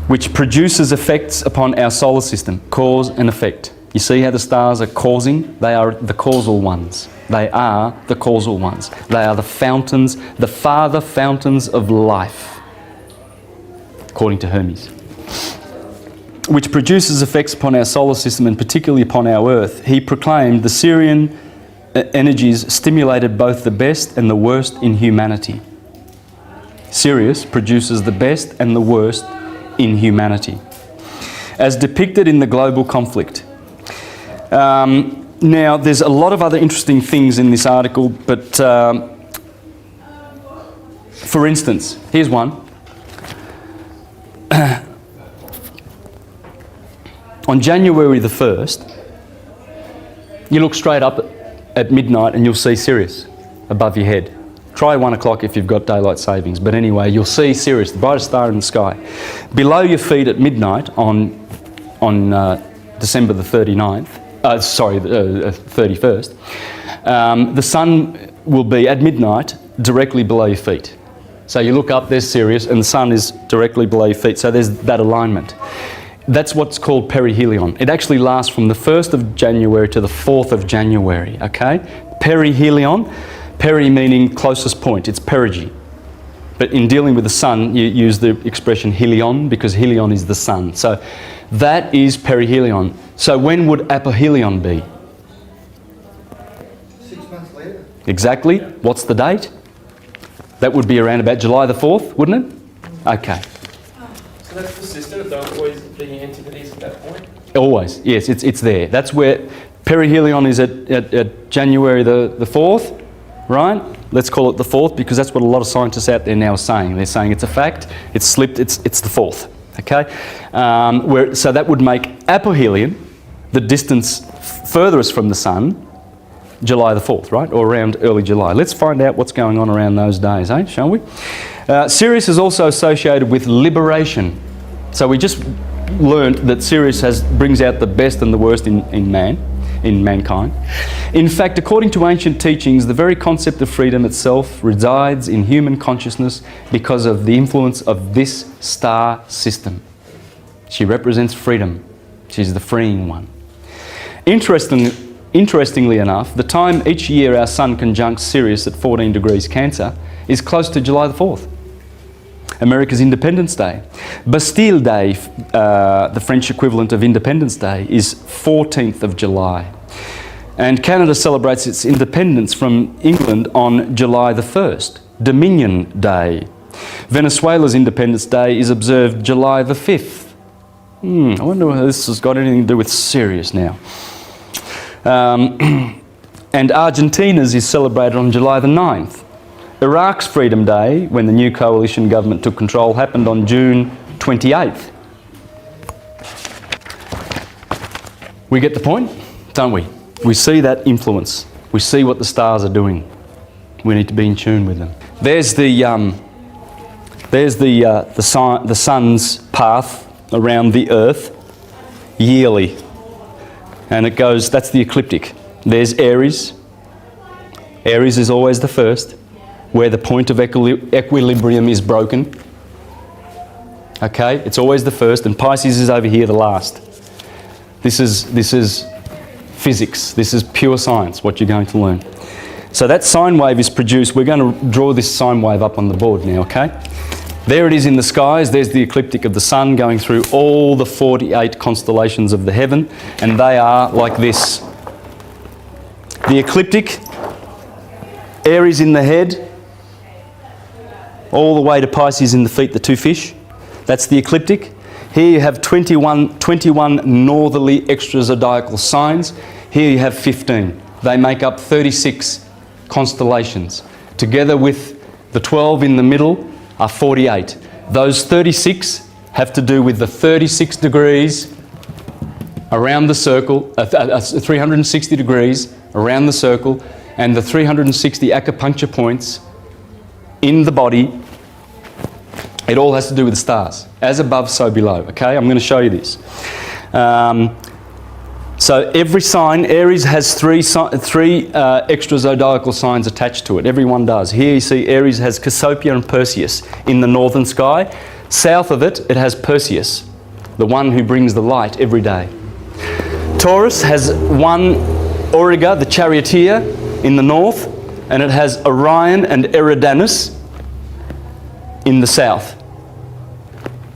which produces effects upon our solar system, cause and effect. You see how the stars are causing? They are the causal ones. They are the causal ones. They are the fountains, the father fountains of life, according to Hermes, which produces effects upon our solar system and particularly upon our Earth. He proclaimed the Sirian energies stimulated both the best and the worst in humanity. Sirius produces the best and the worst in humanity, as depicted in the global conflict. Now, there's a lot of other interesting things in this article, but for instance, here's one. On January the 1st, you look straight up at midnight and you'll see Sirius above your head. Try 1 o'clock if you've got daylight savings, but anyway, you'll see Sirius, the brightest star in the sky. Below your feet at midnight on December the 31st, the sun will be at midnight directly below your feet. So you look up, there's Sirius, and the sun is directly below your feet. So there's that alignment. That's what's called perihelion. It actually lasts from the 1st of January to the 4th of January, okay? Perihelion, peri meaning closest point, it's perigee. But in dealing with the sun, you use the expression helion because helion is the sun. So that is perihelion. So when would apohelion be? 6 months later. Exactly. What's the date? That would be around about July the 4th, wouldn't it? Okay. So that's persistent, there are always being antipodes at that point? Always, yes, it's there. That's where perihelion is at January the 4th, right? Let's call it the 4th because that's what a lot of scientists out there now are saying. They're saying it's a fact, it's slipped, it's the 4th, okay? So that would make apohelion, the distance furthest from the sun, July the 4th, right? Or around early July. Let's find out what's going on around those days, shall we? Sirius is also associated with liberation. So we just learned that Sirius brings out the best and the worst in mankind. In fact, according to ancient teachings, the very concept of freedom itself resides in human consciousness because of the influence of this star system. She represents freedom. She's the freeing one. Interestingly enough, the time each year our sun conjuncts Sirius at 14 degrees Cancer is close to July the 4th, America's Independence Day. Bastille Day, the French equivalent of Independence Day, is 14th of July. And Canada celebrates its independence from England on July the 1st, Dominion Day. Venezuela's Independence Day is observed July the 5th. I wonder whether this has got anything to do with Sirius now. And Argentina's is celebrated on July the 9th. Iraq's Freedom Day, when the new coalition government took control, happened on June 28th. We get the point, don't we? We see that influence. We see what the stars are doing. We need to be in tune with them. There's the sun's path around the Earth yearly. And it goes, that's the ecliptic. There's Aries. Aries is always the first, where the point of equilibrium is broken. Okay, it's always the first, and Pisces is over here, the last. This is physics. This is pure science, what you're going to learn. So that sine wave is produced. We're going to draw this sine wave up on the board now, okay? There it is in the skies. There's the ecliptic of the sun going through all the 48 constellations of the heaven, and they are like this. The ecliptic, Aries in the head, all the way to Pisces in the feet, the two fish. That's the ecliptic. Here you have 21 northerly extrazodiacal signs. Here you have 15. They make up 36 constellations. Together with the 12 in the middle are 48. Those 36 have to do with the 36 degrees around the circle, 360 degrees around the circle, and the 360 acupuncture points in the body. It all has to do with the stars. As above, so below. Okay, I'm going to show you this. So every sign, Aries has three extrazodiacal signs attached to it. Everyone does. Here you see Aries has Cassiopeia and Perseus in the northern sky. South of it, it has Perseus, the one who brings the light every day. Taurus has one Auriga, the charioteer, in the north, and it has Orion and Eridanus in the south.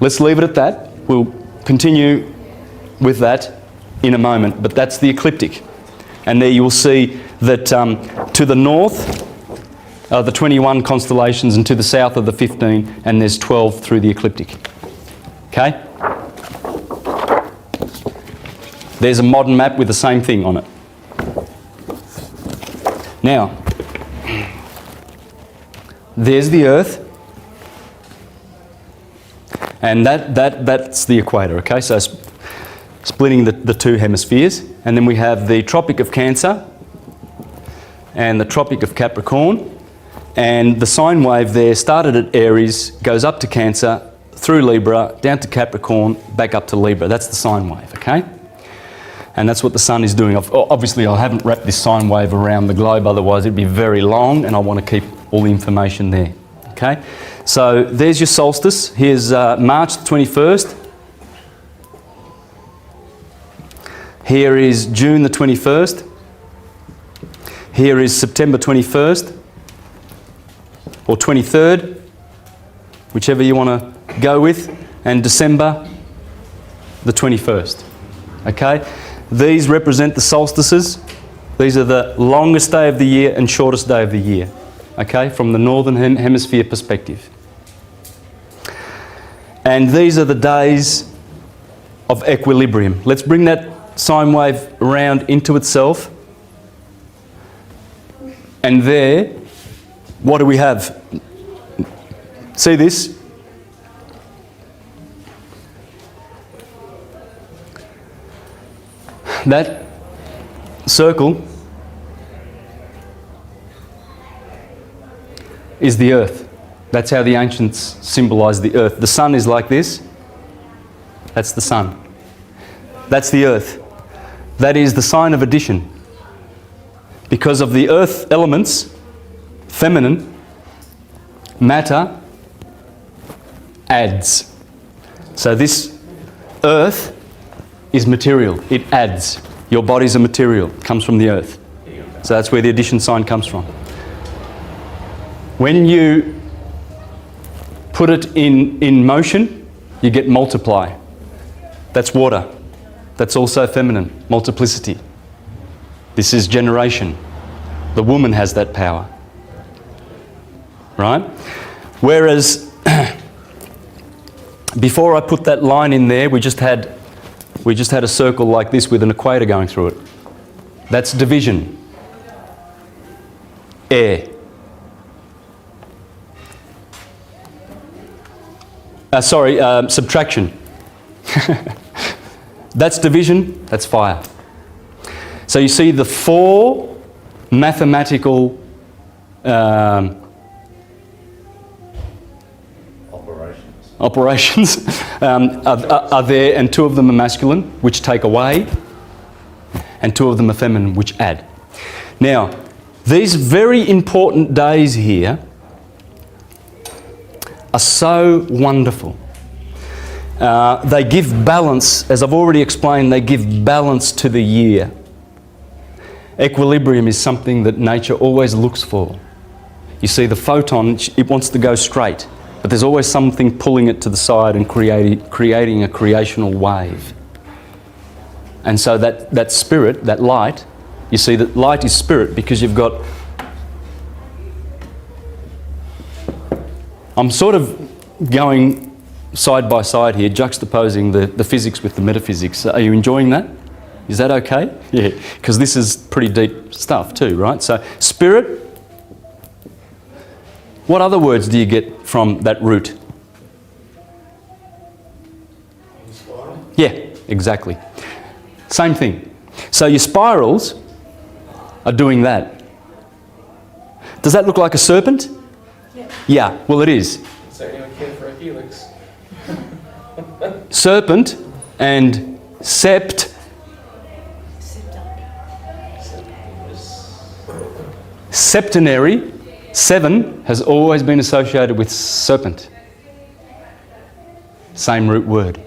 Let's leave it at that. We'll continue with that in a moment, but that's the ecliptic. And there you'll see that to the north are the 21 constellations, and to the south are the 15, and there's 12 through the ecliptic. Okay? There's a modern map with the same thing on it. Now, there's the Earth, and that's the equator, okay? So splitting the two hemispheres. And then we have the Tropic of Cancer and the Tropic of Capricorn. And the sine wave there started at Aries, goes up to Cancer, through Libra, down to Capricorn, back up to Libra. That's the sine wave, okay? And that's what the sun is doing. Obviously, I haven't wrapped this sine wave around the globe, otherwise it'd be very long, and I want to keep all the information there. Okay? So there's your solstice. Here's March the 21st. Here is June the 21st. Here is September 21st, or 23rd, whichever you want to go with, and December the 21st. Okay? These represent the solstices. These are the longest day of the year and shortest day of the year, okay, from the northern hemisphere perspective. And these are the days of equilibrium. Let's bring that sine wave around into itself. And there, what do we have? See this? That circle is the earth. That's how the ancients symbolized the earth. The sun is like this. That's the sun. That's the earth. That is the sign of addition. Because of the earth elements, feminine, matter adds. So this earth is material. It adds. Your body's a material. It comes from the earth. So that's where the addition sign comes from. When you put it in motion, you get multiply. That's water. That's also feminine. Multiplicity. This is generation. The woman has that power. Right? Whereas before I put that line in there, we just had a circle like this with an equator going through it. That's division. Air. Subtraction. That's division, that's fire. So you see the four mathematical operations are there, and two of them are masculine, which take away, and two of them are feminine, which add. Now, these very important days here are so wonderful. They give balance, as I've already explained, they give balance to the year. Equilibrium is something that nature always looks for. You see, the photon, it wants to go straight, but there's always something pulling it to the side and creating a creational wave. And so that spirit, that light, you see that light is spirit because you've got... I'm sort of going side by side here, juxtaposing the physics with the metaphysics. Are you enjoying that? Is that okay? Yeah, because this is pretty deep stuff too, right? So, spirit. What other words do you get from that root? Yeah, exactly. Same thing. So your spirals are doing that. Does that look like a serpent? Yeah, well it is. So anyone care for a helix? Serpent and sept. Septenary, 7 has always been associated with serpent. Same root word.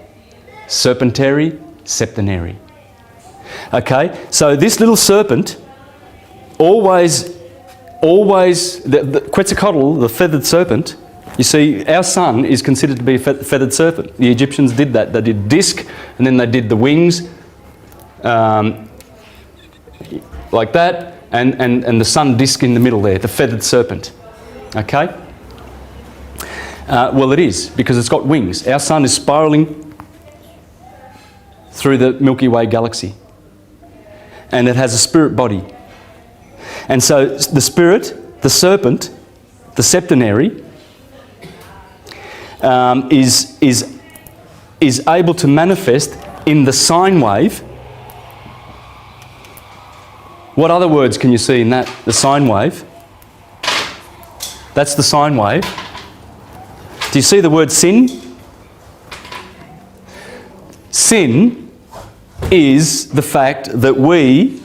Serpentary, septenary. Okay, so this little serpent always, the Quetzalcoatl, the feathered serpent, you see, our sun is considered to be a feathered serpent. The Egyptians did that. They did disc, and then they did the wings, like that, and the sun disc in the middle there, the feathered serpent. Okay? Well, it is, because it's got wings. Our sun is spiralling through the Milky Way galaxy. And it has a spirit body. And so the spirit, the serpent, the septenary, is able to manifest in the sine wave. What other words can you see in that? The sine wave. That's the sine wave. Do you see the word sin? Sin is the fact that we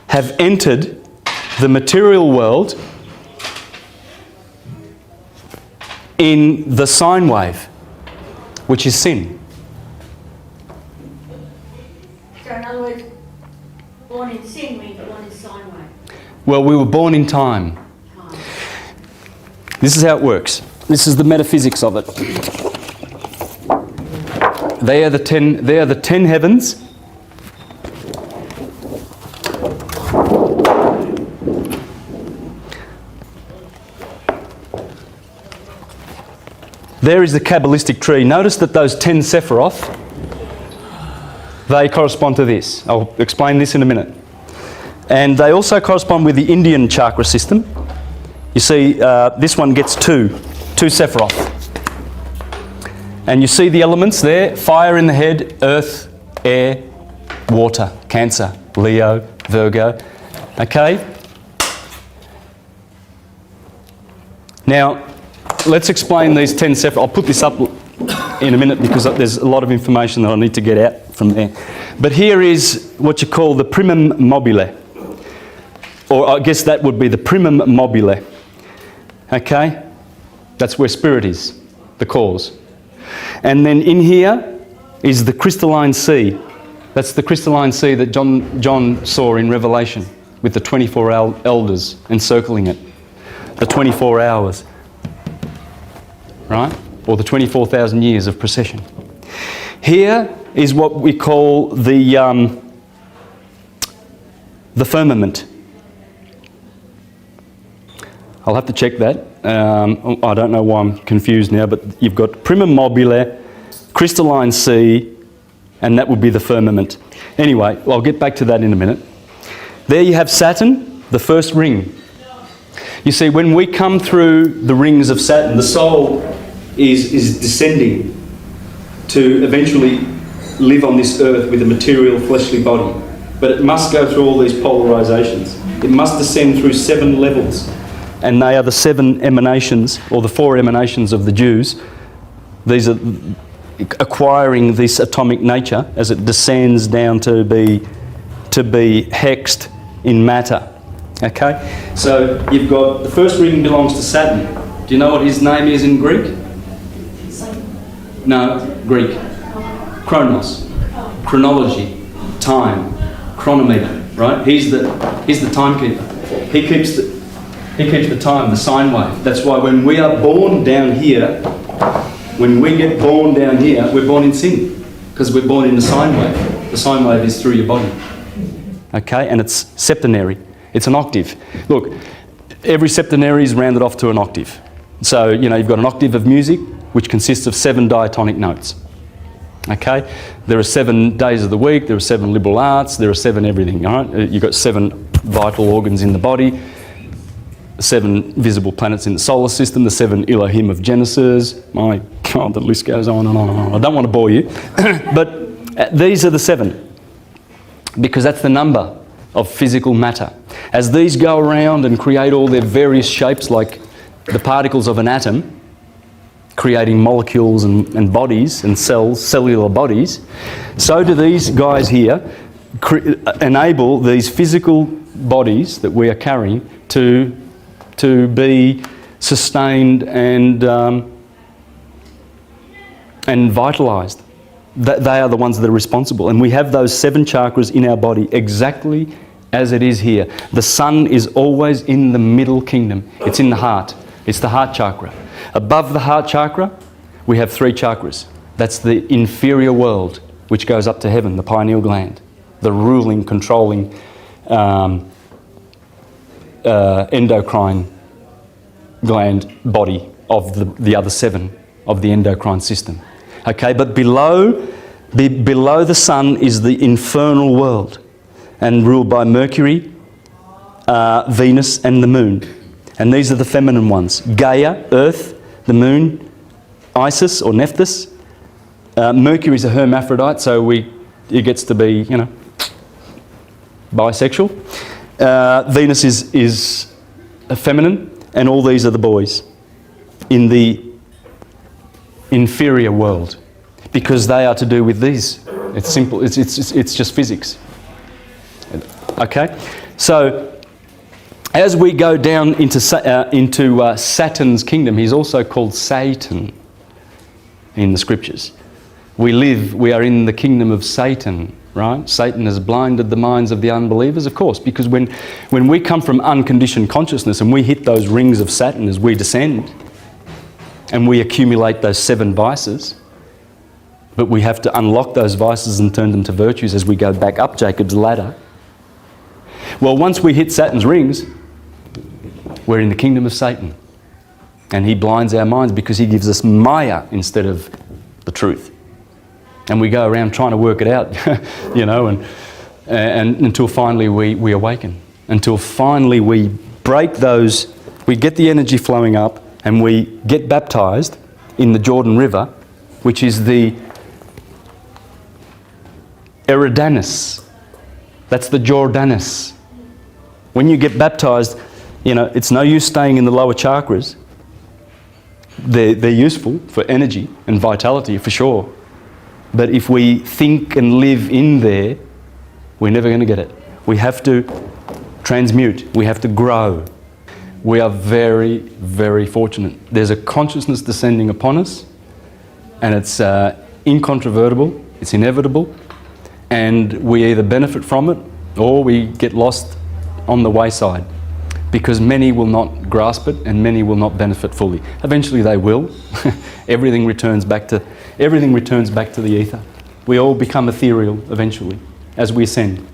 have entered the material world in the sine wave, which is sin. So in other words, born in sin means born in sine wave. Well, we were born in time. This is how it works. This is the metaphysics of it. They are the 10 heavens. There is the Kabbalistic tree. Notice that those 10 Sephiroth, they correspond to this. I'll explain this in a minute. And they also correspond with the Indian chakra system. You see, this one gets two Sephiroth. And you see the elements there: fire in the head, earth, air, water, Cancer, Leo, Virgo. Okay? Now, let's explain these 10 Sephiroth. I'll put this up in a minute because there's a lot of information that I need to get out from there. But here is what you call the primum mobile. Or I guess that would be the primum mobile. Okay? That's where spirit is, the cause. And then in here is the crystalline sea. That's the crystalline sea that John saw in Revelation with the 24 elders encircling it. The 24 hours. Right? Or the 24,000 years of procession. Here is what we call the firmament. I'll have to check that. I don't know why I'm confused now, but you've got primum mobile, crystalline sea, and that would be the firmament. Anyway, I'll get back to that in a minute. There you have Saturn, the first ring. You see, when we come through the rings of Saturn, the soul is descending to eventually live on this earth with a material fleshly body. But it must go through all these polarizations. It must descend through 7 levels. And they are the 7 emanations, or the 4 emanations of the Jews. These are acquiring this atomic nature as it descends down to be hexed in matter. Okay? So you've got, the first ring belongs to Saturn. Do you know what his name is in Greek? No, Greek. Chronos. Chronology. Time. Chronometer. Right? He's the timekeeper. He keeps the time, the sine wave. That's why when we are born down here, when we get born down here, we're born in sin. Because we're born in the sine wave. The sine wave is through your body. Okay? And it's septenary. It's an octave. Look, every septenary is rounded off to an octave. So, you know, you've got an octave of music, which consists of 7 diatonic notes. Okay? There are 7 days of the week, there are 7 liberal arts, there are 7 everything, all right? You've got 7 vital organs in the body, 7 visible planets in the solar system, the 7 Elohim of Genesis. My God, the list goes on and on and on. I don't want to bore you. But these are the 7, because that's the number of physical matter. As these go around and create all their various shapes, like the particles of an atom, creating molecules and bodies and cells, cellular bodies, so do these guys here enable these physical bodies that we are carrying to be sustained and vitalised. They are the ones that are responsible. And we have those 7 chakras in our body exactly as it is here. The sun is always in the middle kingdom. It's in the heart. It's the heart chakra. Above the heart chakra, we have 3 chakras. That's the inferior world, which goes up to heaven, the pineal gland, the ruling, controlling endocrine gland body of the other 7 of the endocrine system. Okay, but below the sun is the infernal world, and ruled by Mercury, Venus and the moon. And these are the feminine ones. Gaia, Earth, the moon, Isis or Nephthys. Mercury's a hermaphrodite, so it gets to be, bisexual. Venus is feminine, and all these are the boys in the inferior world, because they are to do with these. It's simple. It's just physics. Okay, so as we go down into Saturn's kingdom, he's also called Satan in the scriptures. We are in the kingdom of Satan, right? Satan has blinded the minds of the unbelievers, of course, because when we come from unconditioned consciousness and we hit those rings of Saturn as we descend, and we accumulate those 7 vices, but we have to unlock those vices and turn them to virtues as we go back up Jacob's ladder. Well, once we hit Saturn's rings, we're in the kingdom of Satan. And he blinds our minds because he gives us Maya instead of the truth. And we go around trying to work it out, and until finally we awaken. Until finally we break those, we get the energy flowing up, and we get baptized in the Jordan River, which is the Eridanus. That's the Jordanus. When you get baptized, it's no use staying in the lower chakras. They're useful for energy and vitality, for sure. But if we think and live in there, we're never going to get it. We have to transmute. We have to grow. We are very, very fortunate. There's a consciousness descending upon us, and it's incontrovertible, it's inevitable, and we either benefit from it or we get lost on the wayside, because many will not grasp it and many will not benefit fully. Eventually they will. Everything returns back to the ether. We all become ethereal eventually as we ascend.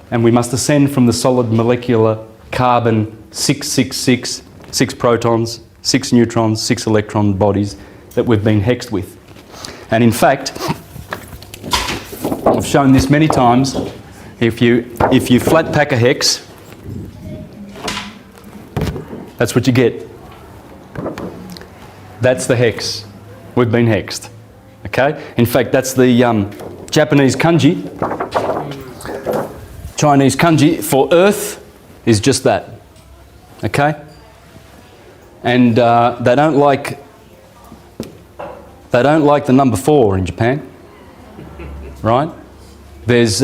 And we must ascend from the solid molecular carbon 666, 6 protons, 6 neutrons, 6 electron bodies that we've been hexed with. And in fact, I've shown this many times. If you flat pack a hex, that's what you get. That's the hex. We've been hexed. Okay? In fact, that's the Japanese kanji. Chinese kanji for earth is just that. Okay? And they don't like the number 4 in Japan. Right? There's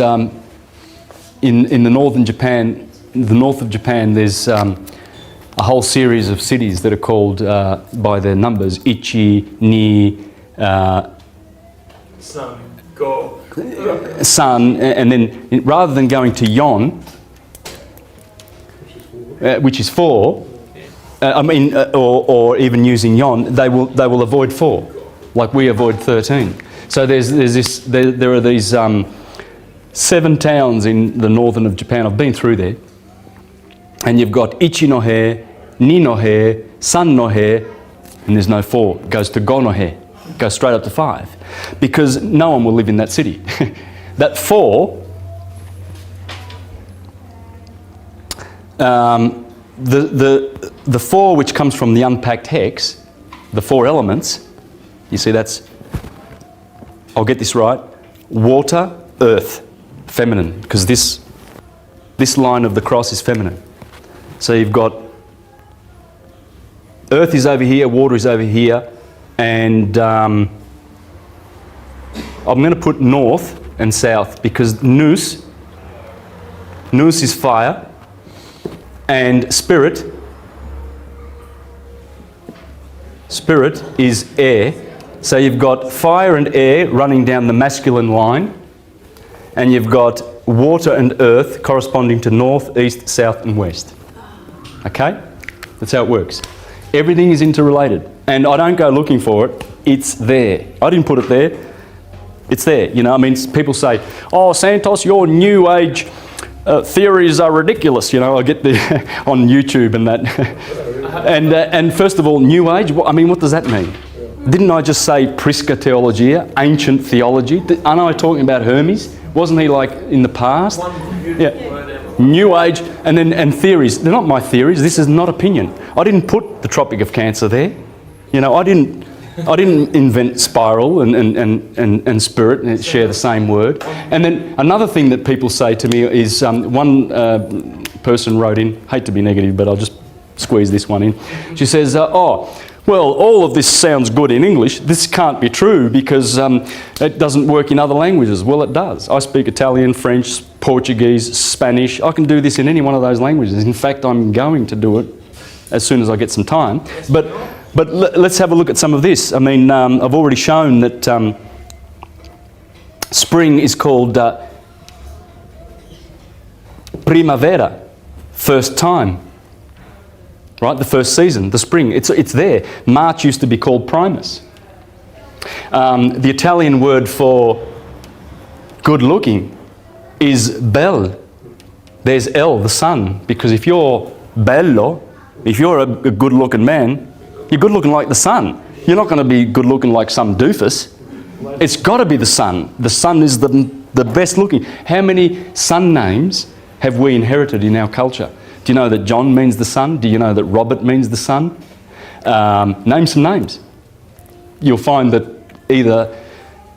in the north of Japan, there's a whole series of cities that are called by their numbers: Ichi, Ni, Sun, Go. Sun, and then rather than going to Yon, which is 4, or even using Yon, they will avoid 4, like we avoid 13. So there are these 7 towns in the northern of Japan. I've been through there, and you've got Ichi no he, Ni no he, San no he, and there's no 4. It goes to Gonohe, goes straight up to 5, because no one will live in that city. That 4, the 4 which comes from the unpacked hex, the 4 elements, you see that's, I'll get this right, water, earth, feminine, because this line of the cross is feminine. So you've got earth is over here, water is over here, and I'm going to put north and south because nous is fire, and spirit is air. So you've got fire and air running down the masculine line, and you've got water and earth corresponding to north, east, south and west. Okay? That's how it works. Everything is interrelated, and I don't go looking for it. It's there. I didn't put it there. It's there. You know, I mean, people say, "Oh, Santos, your New Age theories are ridiculous." You know, I get the on YouTube and that. and first of all, New Age. I mean, what does that mean? Didn't I just say Prisca Teologia, ancient theology? Aren't I talking about Hermes? Wasn't he like in the past? Yeah. New Age and theories. They're not my theories. This is not opinion. I didn't put the Tropic of Cancer there. You know, I didn't invent spiral and spirit and share the same word. And then another thing that people say to me is one person wrote in, hate to be negative, but I'll just squeeze this one in. She says, "Oh, well, all of this sounds good in English. This can't be true because it doesn't work in other languages." Well, it does. I speak Italian, French, Portuguese, Spanish. I can do this in any one of those languages. In fact, I'm going to do it as soon as I get some time. But let's have a look at some of this. I mean, I've already shown that spring is called primavera, first time. Right, the first season, the spring, it's there. March used to be called primus. The Italian word for good looking is bel. There's El, the sun, because if you're bello, if you're a good looking man, you're good looking like the sun. You're not going to be good looking like some doofus. It's got to be the sun. The sun is the best looking. How many sun names have we inherited in our culture? Do you know that John means the sun? Do you know that Robert means the sun? Name some names. You'll find that either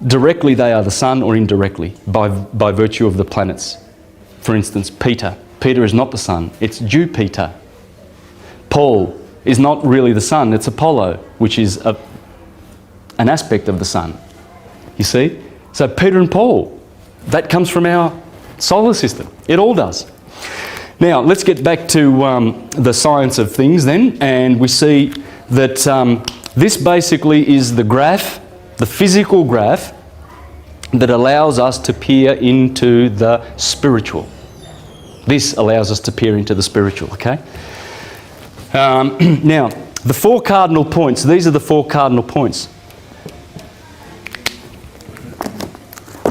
directly they are the sun or indirectly by virtue of the planets. For instance, Peter. Peter is not the sun, it's Jupiter. Paul is not really the sun, it's Apollo, which is an aspect of the sun. You see? So Peter and Paul, that comes from our solar system. It all does. Now, let's get back to the science of things then, and we see that this basically is the graph, the physical graph, that allows us to peer into the spiritual. This allows us to peer into the spiritual, okay? Now, the 4 cardinal points, these are the 4 cardinal points.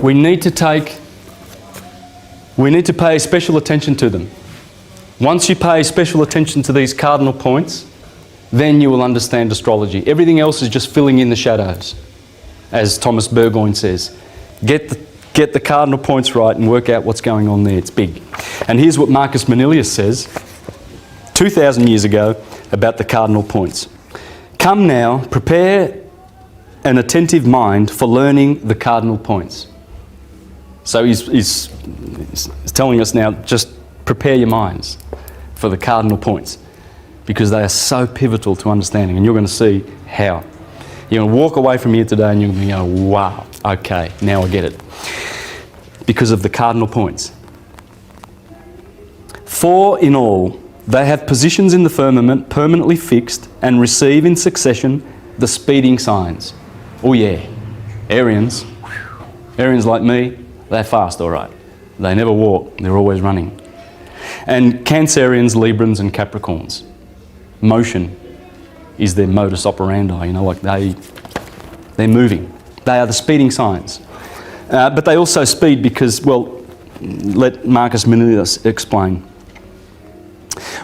We need to pay special attention to them. Once you pay special attention to these cardinal points, then you will understand astrology. Everything else is just filling in the shadows, as Thomas Burgoyne says. Get the cardinal points right and work out what's going on there. It's big. And here's what Marcus Manilius says 2,000 years ago about the cardinal points. "Come now, prepare an attentive mind for learning the cardinal points." So he's telling us now, just prepare your minds for the cardinal points because they are so pivotal to understanding, and you're going to see how. You're going to walk away from here today and you're going to go, wow, okay, now I get it. Because of the cardinal points. 4 in all, they have positions in the firmament permanently fixed and receive in succession the speeding signs. Oh yeah, Arians like me, they're fast, all right. They never walk, they're always running. And Cancerians, Librans and Capricorns. Motion is their modus operandi, you know, like they're moving. They are the speeding signs. But they also speed because, well, let Marcus Manilius explain.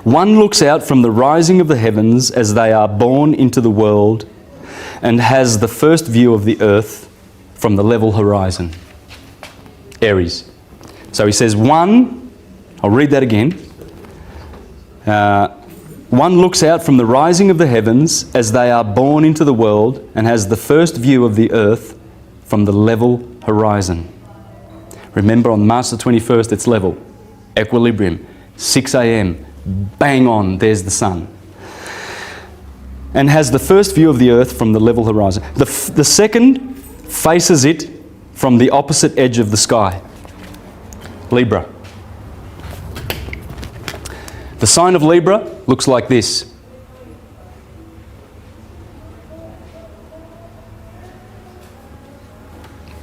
One looks out from the rising of the heavens as they are born into the world and has the first view of the earth from the level horizon. Aries. So he says one, I'll read that again. One looks out from the rising of the heavens as they are born into the world and has the first view of the earth from the level horizon. Remember, on March the 21st, it's level. Equilibrium. 6 a.m. Bang on, there's the sun. And has the first view of the earth from the level horizon. The second faces it from the opposite edge of the sky. Libra. The sign of Libra looks like this.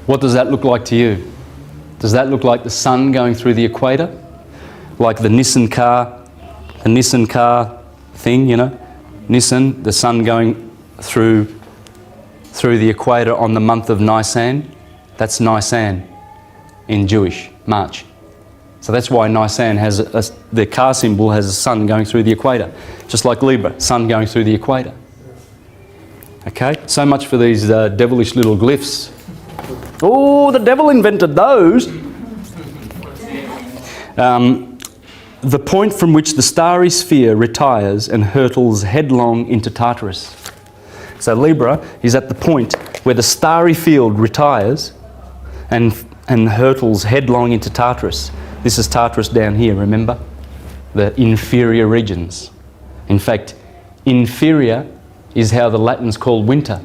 What does that look like to you? Does that look like the sun going through the equator? Like the Nissan car thing, you know? Nissan, the sun going through the equator on the month of Nisan. That's Nisan in Jewish, March. So that's why Nisan has the car symbol has a sun going through the equator. Just like Libra, sun going through the equator. Okay, so much for these devilish little glyphs. Oh, the devil invented those. The point from which the starry sphere retires and hurtles headlong into Tartarus. So Libra is at the point where the starry field retires and hurtles headlong into Tartarus. This is Tartarus down here, remember? The inferior regions. In fact, inferior is how the Latins called winter.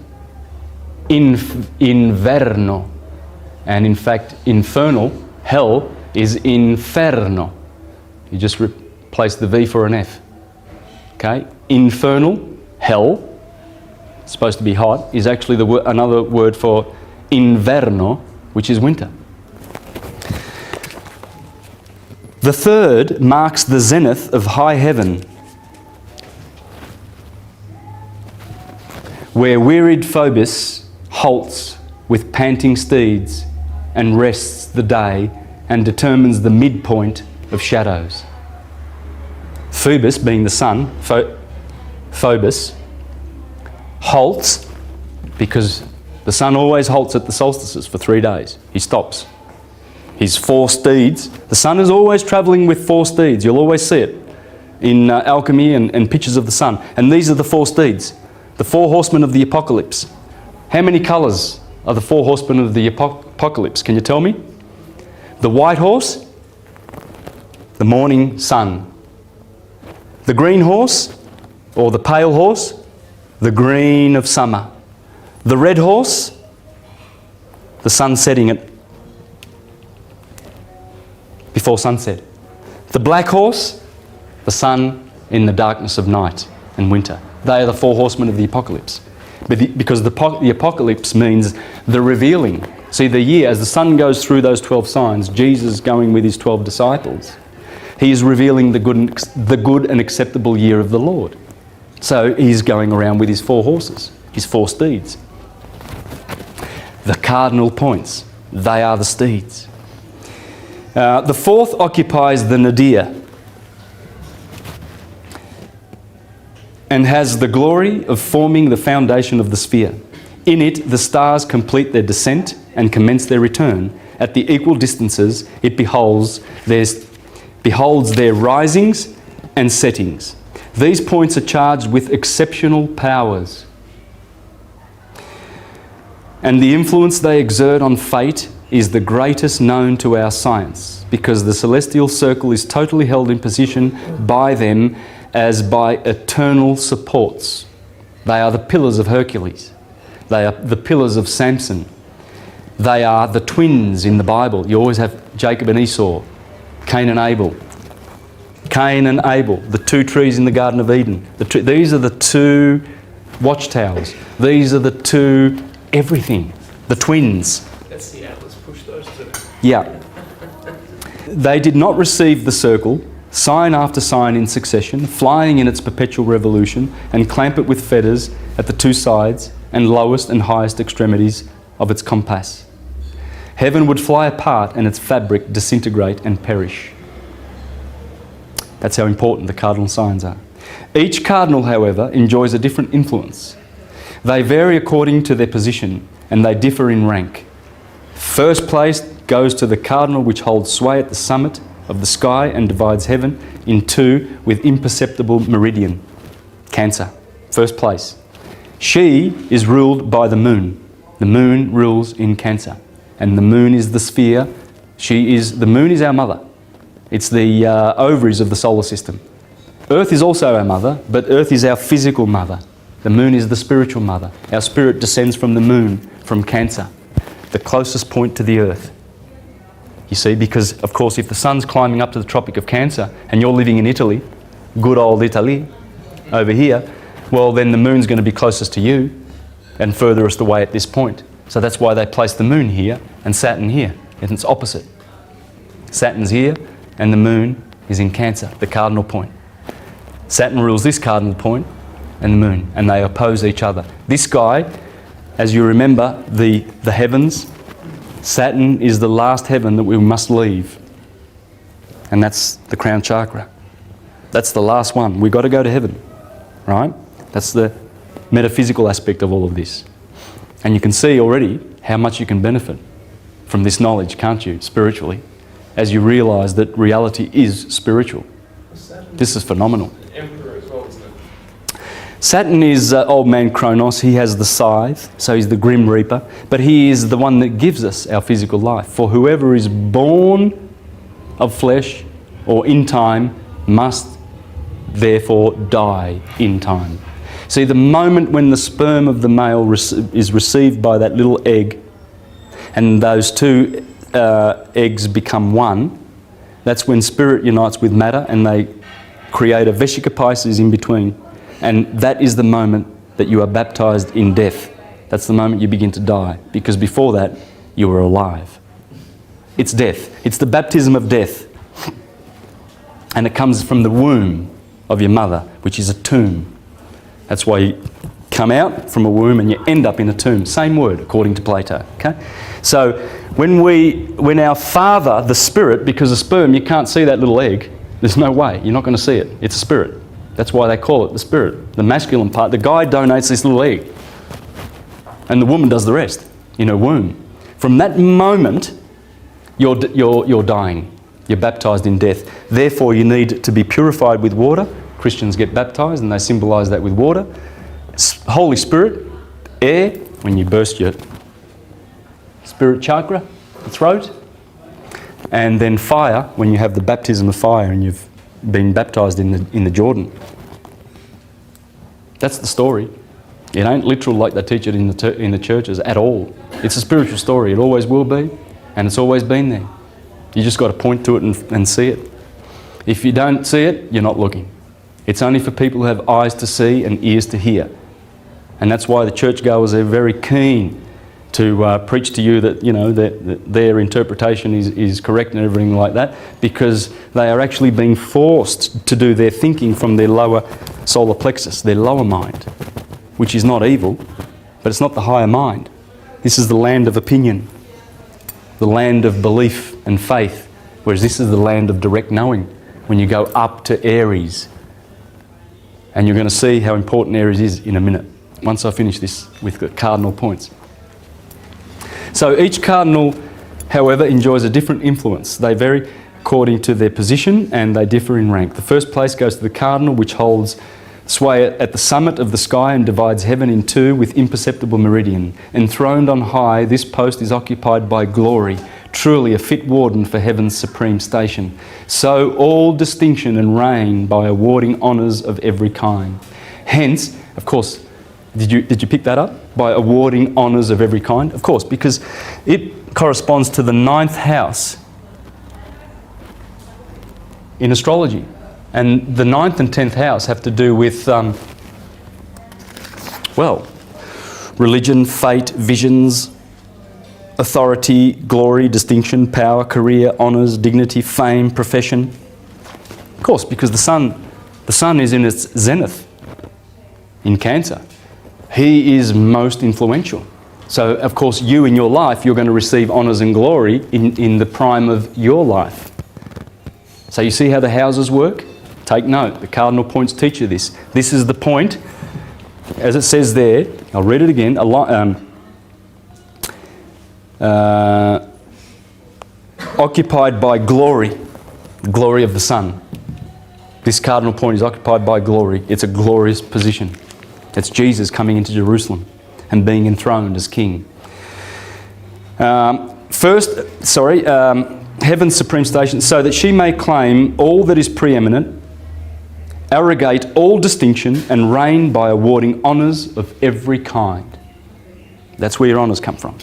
Inverno. And in fact, infernal, hell, is inferno. You just replace the V for an F. Okay? Infernal, hell, supposed to be hot, is actually another word for inverno, which is winter. The third marks the zenith of high heaven, where wearied Phobos halts with panting steeds and rests the day and determines the midpoint of shadows. Phobos, being the sun, Phobos, halts because the sun always halts at the solstices for 3 days. He stops. His 4 steeds. The sun is always travelling with 4 steeds. You'll always see it in alchemy and pictures of the sun. And these are the 4 steeds, the 4 horsemen of the apocalypse. How many colours are the 4 horsemen of the apocalypse? Can you tell me? The white horse, the morning sun. The green horse, or the pale horse, the green of summer. The red horse, the sun setting at before sunset. The black horse, the sun in the darkness of night and winter. They are the 4 horsemen of the apocalypse. Because the apocalypse means the revealing. See, the year, as the sun goes through those 12 signs, Jesus going with his 12 disciples, he is revealing the good and acceptable year of the Lord. So he's going around with his 4 horses, his 4 steeds. The cardinal points, they are the steeds. The 4th occupies the nadir and has the glory of forming the foundation of the sphere. In it, the stars complete their descent and commence their return. At the equal distances, it beholds their risings and settings. These points are charged with exceptional powers. And the influence they exert on fate is the greatest known to our science, because the celestial circle is totally held in position by them as by eternal supports. They are the pillars of Hercules. They are the pillars of Samson. They are the twins in the Bible. You always have Jacob and Esau, Cain and Abel. Cain and Abel, the 2 trees in the Garden of Eden. These are the 2 watchtowers. These are the 2 everything, the twins. That's the Atlas, push those 2. Yeah. They did not receive the circle, sign after sign in succession, flying in its perpetual revolution, and clamp it with fetters at the 2 sides and lowest and highest extremities of its compass. Heaven would fly apart and its fabric disintegrate and perish. That's how important the cardinal signs are. Each cardinal, however, enjoys a different influence. They vary according to their position and they differ in rank. First place goes to the cardinal which holds sway at the summit of the sky and divides heaven in two with imperceptible meridian. Cancer. First place. She is ruled by the moon. The moon rules in Cancer. And the moon is the sphere. The moon is our mother. It's the ovaries of the solar system. Earth is also our mother, but Earth is our physical mother. The moon is the spiritual mother. Our spirit descends from the moon, from Cancer, the closest point to the Earth. You see, because of course if the sun's climbing up to the Tropic of Cancer and you're living in Italy, good old Italy, over here, well then the moon's going to be closest to you and furthest away at this point. So that's why they place the moon here and Saturn here, and it's opposite. Saturn's here and the moon is in Cancer, the cardinal point. Saturn rules this cardinal point and the moon, and they oppose each other. This guy, as you remember, the heavens, Saturn is the last heaven that we must leave. And that's the crown chakra. That's the last one. We've got to go to heaven, right? That's the metaphysical aspect of all of this. And you can see already how much you can benefit from this knowledge, can't you, spiritually, as you realise that reality is spiritual. This is phenomenal. Emperor as well, isn't it? Saturn is old man Kronos. He has the scythe, so he's the grim reaper, but he is the one that gives us our physical life. For whoever is born of flesh or in time must therefore die in time. See, the moment when the sperm of the male is received by that little egg and those two eggs become one, that's when spirit unites with matter and they create a Vesica Pisces in between. And that is the moment that you are baptised in death. That's the moment you begin to die, because before that you were alive. It's death. It's the baptism of death. And it comes from the womb of your mother, which is a tomb. That's why you come out from a womb and you end up in a tomb. Same word, according to Plato. Okay? So when our father, the spirit, because a sperm, you can't see that little egg. There's no way. You're not going to see it. It's a spirit. That's why they call it the spirit. The masculine part. The guy donates this little egg. And the woman does the rest in her womb. From that moment, you're dying. You're baptised in death. Therefore, you need to be purified with water. Christians get baptised and they symbolise that with water. Holy Spirit, air, when you burst your spirit chakra, the throat. And then fire, when you have the baptism of fire and you've been baptised in the Jordan. That's the story. It ain't literal like they teach it in the churches at all. It's a spiritual story. It always will be, and it's always been there. You just got to point to it and see it. If you don't see it, you're not looking. It's only for people who have eyes to see and ears to hear. And that's why the churchgoers are very keen to preach to you that, you know, that their interpretation is correct and everything like that, because they are actually being forced to do their thinking from their lower solar plexus, their lower mind, which is not evil, but it's not the higher mind. This is the land of opinion, the land of belief and faith, whereas this is the land of direct knowing, when you go up to Aries. And you're going to see how important Aries is in a minute, once I finish this with the cardinal points. So each cardinal, however, enjoys a different influence. They vary according to their position and they differ in rank. The first place goes to the cardinal, which holds sway at the summit of the sky and divides heaven in two with imperceptible meridian. Enthroned on high, this post is occupied by glory, truly a fit warden for heaven's supreme station. So all distinction and reign by awarding honours of every kind. Hence, of course, did you pick that up? By awarding honours of every kind? Of course, because it corresponds to the 9th house in astrology. And the 9th and 10th house have to do with, religion, fate, visions, authority, glory, distinction, power, career, honours, dignity, fame, profession. Of course, because the sun is in its zenith in Cancer. He is most influential. So, of course, you in your life, you're going to receive honours and glory in the prime of your life. So you see how the houses work? Take note, the cardinal points teach you this. This is the point, as it says there, I'll read it again, occupied by glory, the glory of the sun. This cardinal point is occupied by glory. It's a glorious position. It's Jesus coming into Jerusalem and being enthroned as king. Heaven's supreme station, so that she may claim all that is preeminent, arrogate all distinction, and reign by awarding honours of every kind. That's where your honours come from.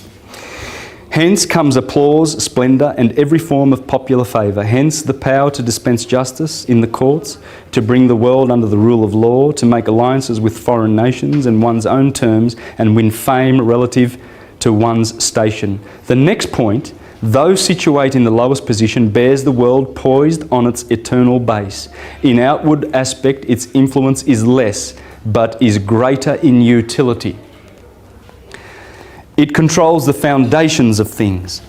Hence comes applause, splendour, and every form of popular favour. Hence the power to dispense justice in the courts, to bring the world under the rule of law, to make alliances with foreign nations in one's own terms, and win fame relative to one's station. The next point, though situate in the lowest position, bears the world poised on its eternal base. In outward aspect, its influence is less, but is greater in utility. It controls the foundations of things.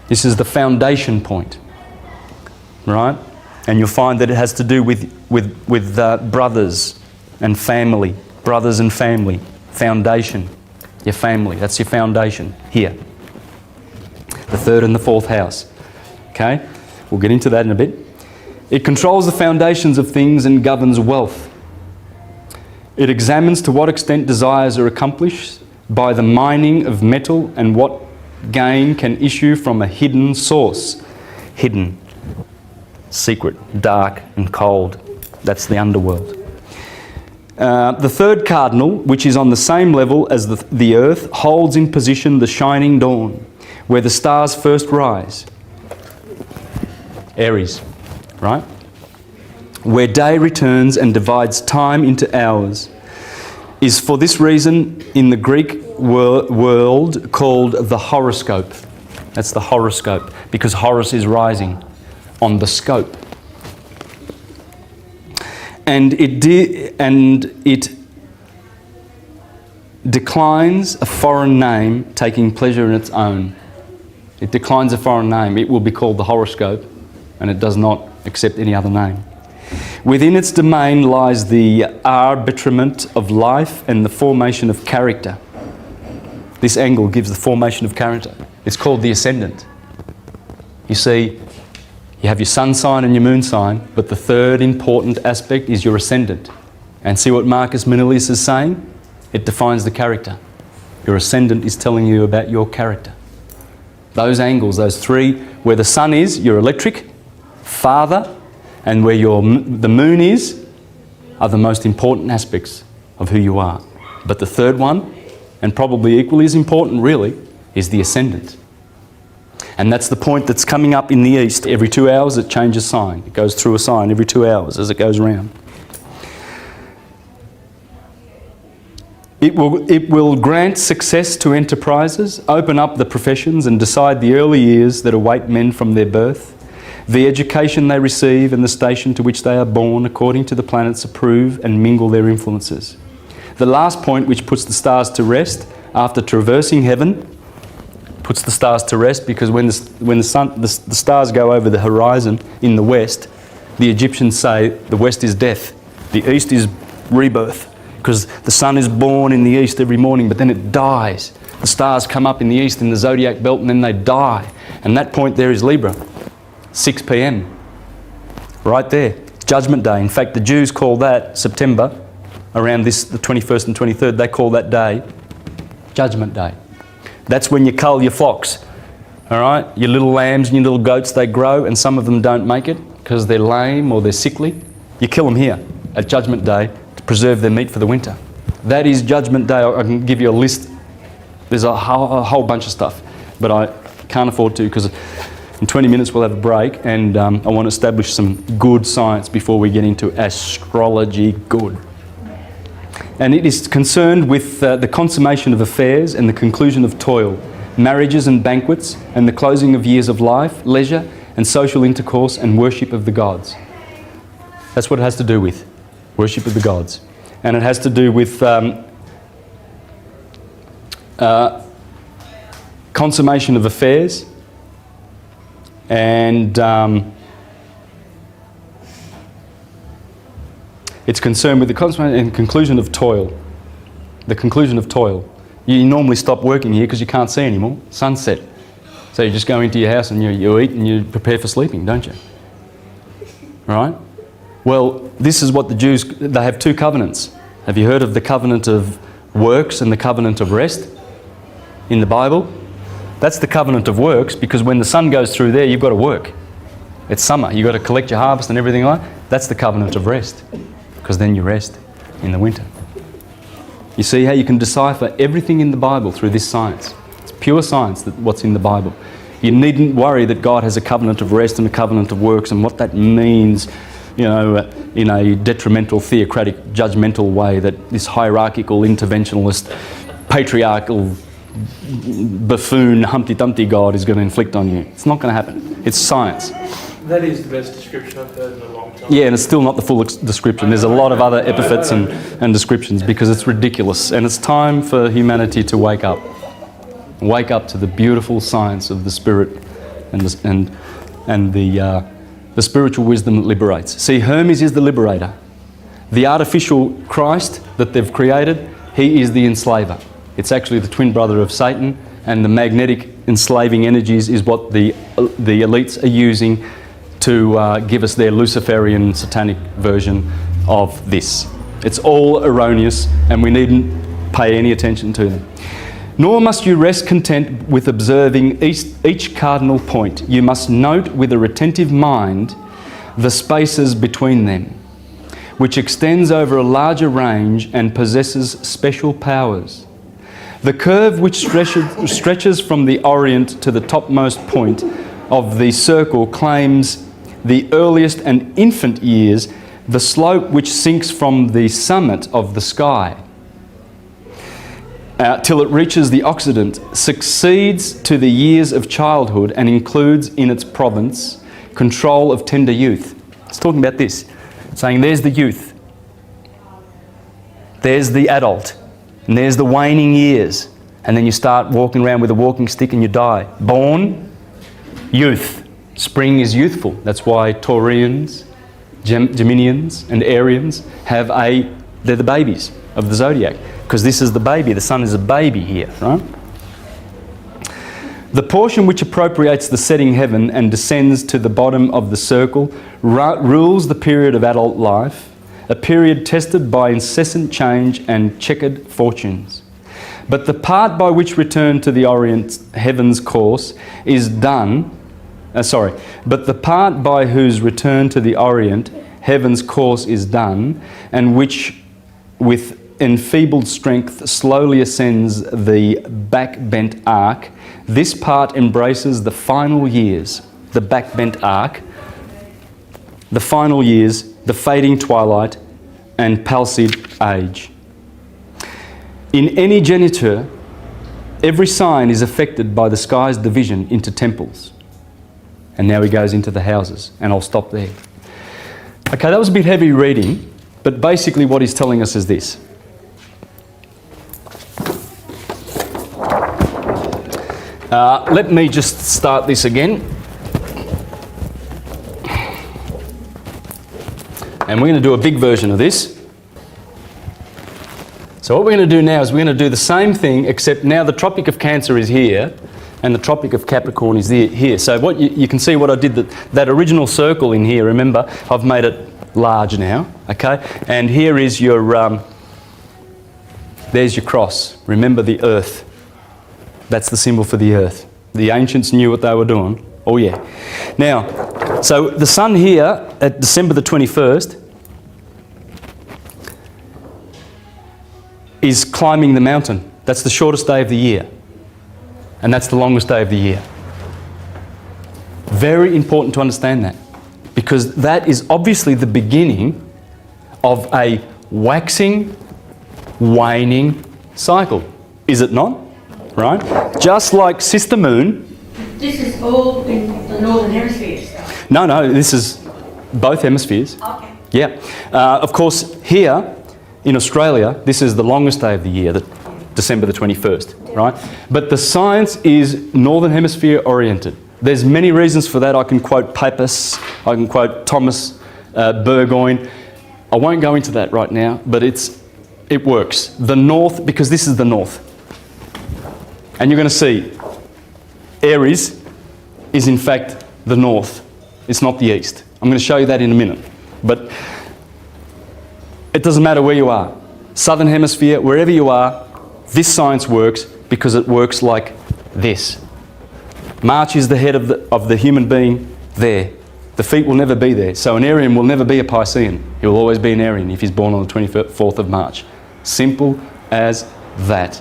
This is the foundation point, right? And you'll find that it has to do with brothers and family. Brothers and family. Foundation. Your family. That's your foundation here. The third and the fourth house. Okay? We'll get into that in a bit. It controls the foundations of things and governs wealth. It examines to what extent desires are accomplished by the mining of metal and what gain can issue from a hidden source. Hidden, secret, dark and cold. That's the underworld. The third cardinal, which is on the same level as the earth, holds in position the shining dawn, where the stars first rise. Aries, right? Where day returns and divides time into hours, is for this reason in the Greek world called the horoscope. That's the horoscope, because Horus is rising on the scope. And it declines a foreign name taking pleasure in its own. It declines a foreign name. It will be called the horoscope, and it does not accept any other name. Within its domain lies the arbitrament of life and the formation of character. This angle gives the formation of character. It's called the ascendant. You see, you have your sun sign and your moon sign, but the third important aspect is your ascendant. And see what Marcus Manilius is saying? It defines the character. Your ascendant is telling you about your character. Those angles, those three, where the sun is, your electric, father, and where the moon is, are the most important aspects of who you are. But the third one, and probably equally as important really, is the ascendant. And that's the point that's coming up in the east. Every 2 hours it changes sign. It goes through a sign every 2 hours as it goes around. It will grant success to enterprises, open up the professions and decide the early years that await men from their birth. The education they receive and the station to which they are born according to the planets approve and mingle their influences. The last point, which puts the stars to rest after traversing heaven, puts the stars to rest because when the stars go over the horizon in the west, the Egyptians say the west is death, the east is rebirth, because the sun is born in the east every morning, but then it dies. The stars come up in the east in the zodiac belt and then they die. And that point there is Libra. 6 p.m. Right there. Judgment Day. In fact, the Jews call that September, around the 21st and 23rd, they call that day Judgment Day. That's when you cull your flocks. All right? Your little lambs and your little goats, they grow and some of them don't make it because they're lame or they're sickly. You kill them here at Judgment Day to preserve their meat for the winter. That is Judgment Day. I can give you a list. There's a whole bunch of stuff, but I can't afford to because in 20 minutes we'll have a break, and I want to establish some good science before we get into astrology good. And it is concerned with the consummation of affairs and the conclusion of toil, marriages and banquets, and the closing of years of life, leisure and social intercourse and worship of the gods. That's what it has to do with, worship of the gods. And it has to do with consummation of affairs, It's concerned with the consummation and conclusion of toil. The conclusion of toil. You normally stop working here because you can't see anymore. Sunset. So you just go into your house and you eat and you prepare for sleeping, don't you? Right? Well, this is what the Jews, they have two covenants. Have you heard of the covenant of works and the covenant of rest in the Bible? That's the covenant of works, because when the sun goes through there, you've got to work. It's summer. You've got to collect your harvest and everything like that. That's the covenant of rest, because then you rest in the winter. You see how you can decipher everything in the Bible through this science. It's pure science, that what's in the Bible. You needn't worry that God has a covenant of rest and a covenant of works and what that means, you know, in a detrimental, theocratic, judgmental way, that this hierarchical, interventionalist, patriarchal, buffoon, Humpty Dumpty God is going to inflict on you. It's not going to happen. It's science. That is the best description I've heard in a long time. Yeah, and it's still not the full description. There's a lot of other epithets and descriptions, because it's ridiculous. And it's time for humanity to wake up. Wake up to the beautiful science of the Spirit and the spiritual wisdom that liberates. See, Hermes is the liberator. The artificial Christ that they've created, he is the enslaver. It's actually the twin brother of Satan, and the magnetic enslaving energies is what the elites are using to give us their Luciferian satanic version of this. It's all erroneous, and we needn't pay any attention to them. Nor must you rest content with observing each cardinal point. You must note with a retentive mind the spaces between them, which extends over a larger range and possesses special powers. The curve which stretches from the orient to the topmost point of the circle claims the earliest and infant years, the slope which sinks from the summit of the sky till it reaches the Occident, succeeds to the years of childhood and includes in its province control of tender youth. It's talking about this, saying there's the youth, there's the adult, and there's the waning years, and then you start walking around with a walking stick and you die. Born, youth. Spring is youthful. That's why Taurians, Geminians and Arians they're the babies of the zodiac, because this is the baby. The sun is a baby here, right? The portion which appropriates the setting heaven and descends to the bottom of the circle rules the period of adult life, a period tested by incessant change and checkered fortunes. But the part by which return to the orient heaven's course is done, but the part by whose return to the orient heaven's course is done, and which with enfeebled strength slowly ascends the back-bent arc, this part embraces the final years, the back-bent arc, the final years, the fading twilight and palsied age. In any geniture, every sign is affected by the sky's division into temples. And now he goes into the houses, and I'll stop there. Okay, that was a bit heavy reading, but basically what he's telling us is this. Let me just start this again. And we're going to do a big version of this. So what we're going to do now is we're going to do the same thing, except now the Tropic of Cancer is here and the Tropic of Capricorn is here. So what you can see what I did, that original circle in here, remember, I've made it large now, okay? And here is your, there's your cross. Remember the earth. That's the symbol for the earth. The ancients knew what they were doing. Oh yeah. Now, so the sun here at December the 21st is climbing the mountain. That's the shortest day of the year. And that's the longest day of the year. Very important to understand that, because that is obviously the beginning of a waxing, waning cycle. Is it not? Right? Just like Sister Moon. This is all in the northern hemisphere stuff. No, this is both hemispheres. Okay. Yeah. Of course, here in Australia, this is the longest day of the year, December the 21st, right? But the science is northern hemisphere oriented. There's many reasons for that. I can quote Pappas, I can quote Thomas Burgoyne. I won't go into that right now, but it works. The north, because this is the north. And you're going to see Aries is in fact the north. It's not the east. I'm going to show you that in a minute. But it doesn't matter where you are. Southern hemisphere, wherever you are, this science works because it works like this. March is the head of the human being there. The feet will never be there. So an Arian will never be a Piscean. He will always be an Arian if he's born on the 24th of March. Simple as that.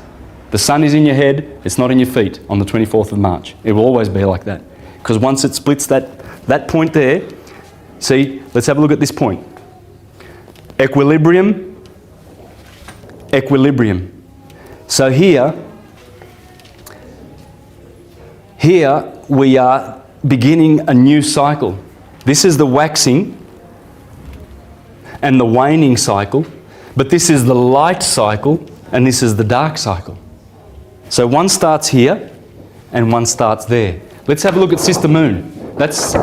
The sun is in your head, it's not in your feet on the 24th of March. It will always be like that. Because once it splits that point there, see, let's have a look at this point. Equilibrium, equilibrium. So here we are beginning a new cycle. This is the waxing and the waning cycle, but this is the light cycle and this is the dark cycle. So one starts here and one starts there. Let's have a look at Sister Moon. That's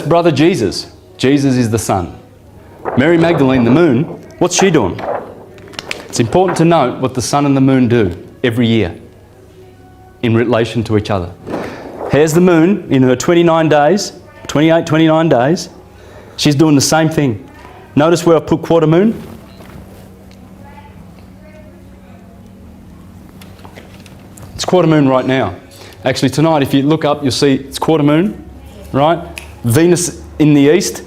Brother Jesus. Jesus is the sun. Mary Magdalene, the moon, what's she doing? It's important to note what the sun and the moon do every year in relation to each other. Here's the moon in her 29 days, 28, 29 days. She's doing the same thing. Notice where I've put quarter moon? It's quarter moon right now. Actually tonight, if you look up, you'll see it's quarter moon, right? Venus in the east,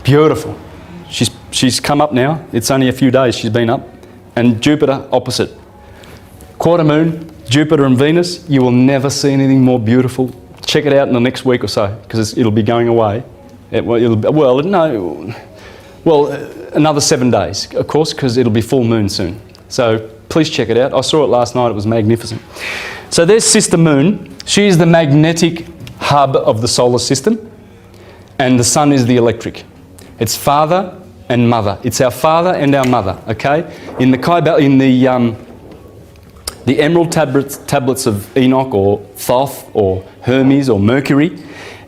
beautiful. She's come up now. It's only a few days she's been up. And Jupiter opposite. Quarter moon, Jupiter and Venus, you will never see anything more beautiful. Check it out in the next week or so, because it'll be going away. Another 7 days, of course, because it'll be full moon soon. So please check it out. I saw it last night. It was magnificent. So there's Sister Moon. She is the magnetic hub of the solar system, and the sun is the electric. It's father and mother. It's our father and our mother. Okay. In the emerald tablets of Enoch or Thoth or Hermes or Mercury,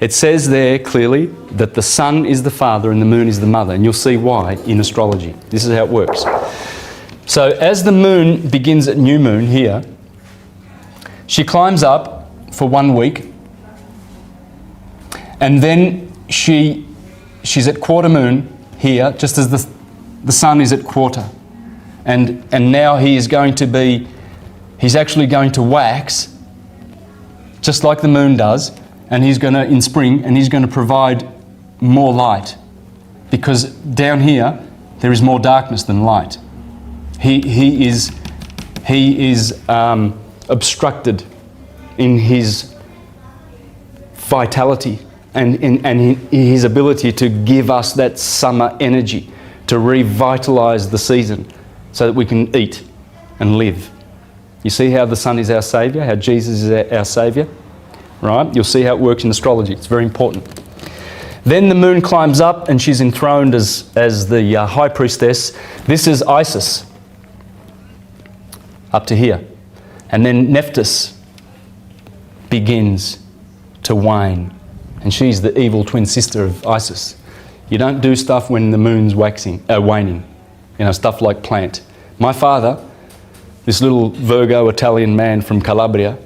it says there clearly that the sun is the father and the moon is the mother, and you'll see why in astrology. This is how it works. So as the moon begins at new moon here, she climbs up for 1 week, and then she's at quarter moon here, just as the sun is at quarter. And now he's actually going to wax, just like the moon does, and he's going to, in spring, and he's going to provide more light. Because down here, there is more darkness than light. He is obstructed in his vitality and in his ability to give us that summer energy, to revitalize the season so that we can eat and live. You see how the sun is our saviour, how Jesus is our saviour, right? You'll see how it works in astrology. It's very important. Then the moon climbs up and she's enthroned as the high priestess. This is Isis, up to here. And then Nephthys begins to wane. And she's the evil twin sister of Isis. You don't do stuff when the moon's waning. You know, stuff like plant. My father, this little Virgo Italian man from Calabria,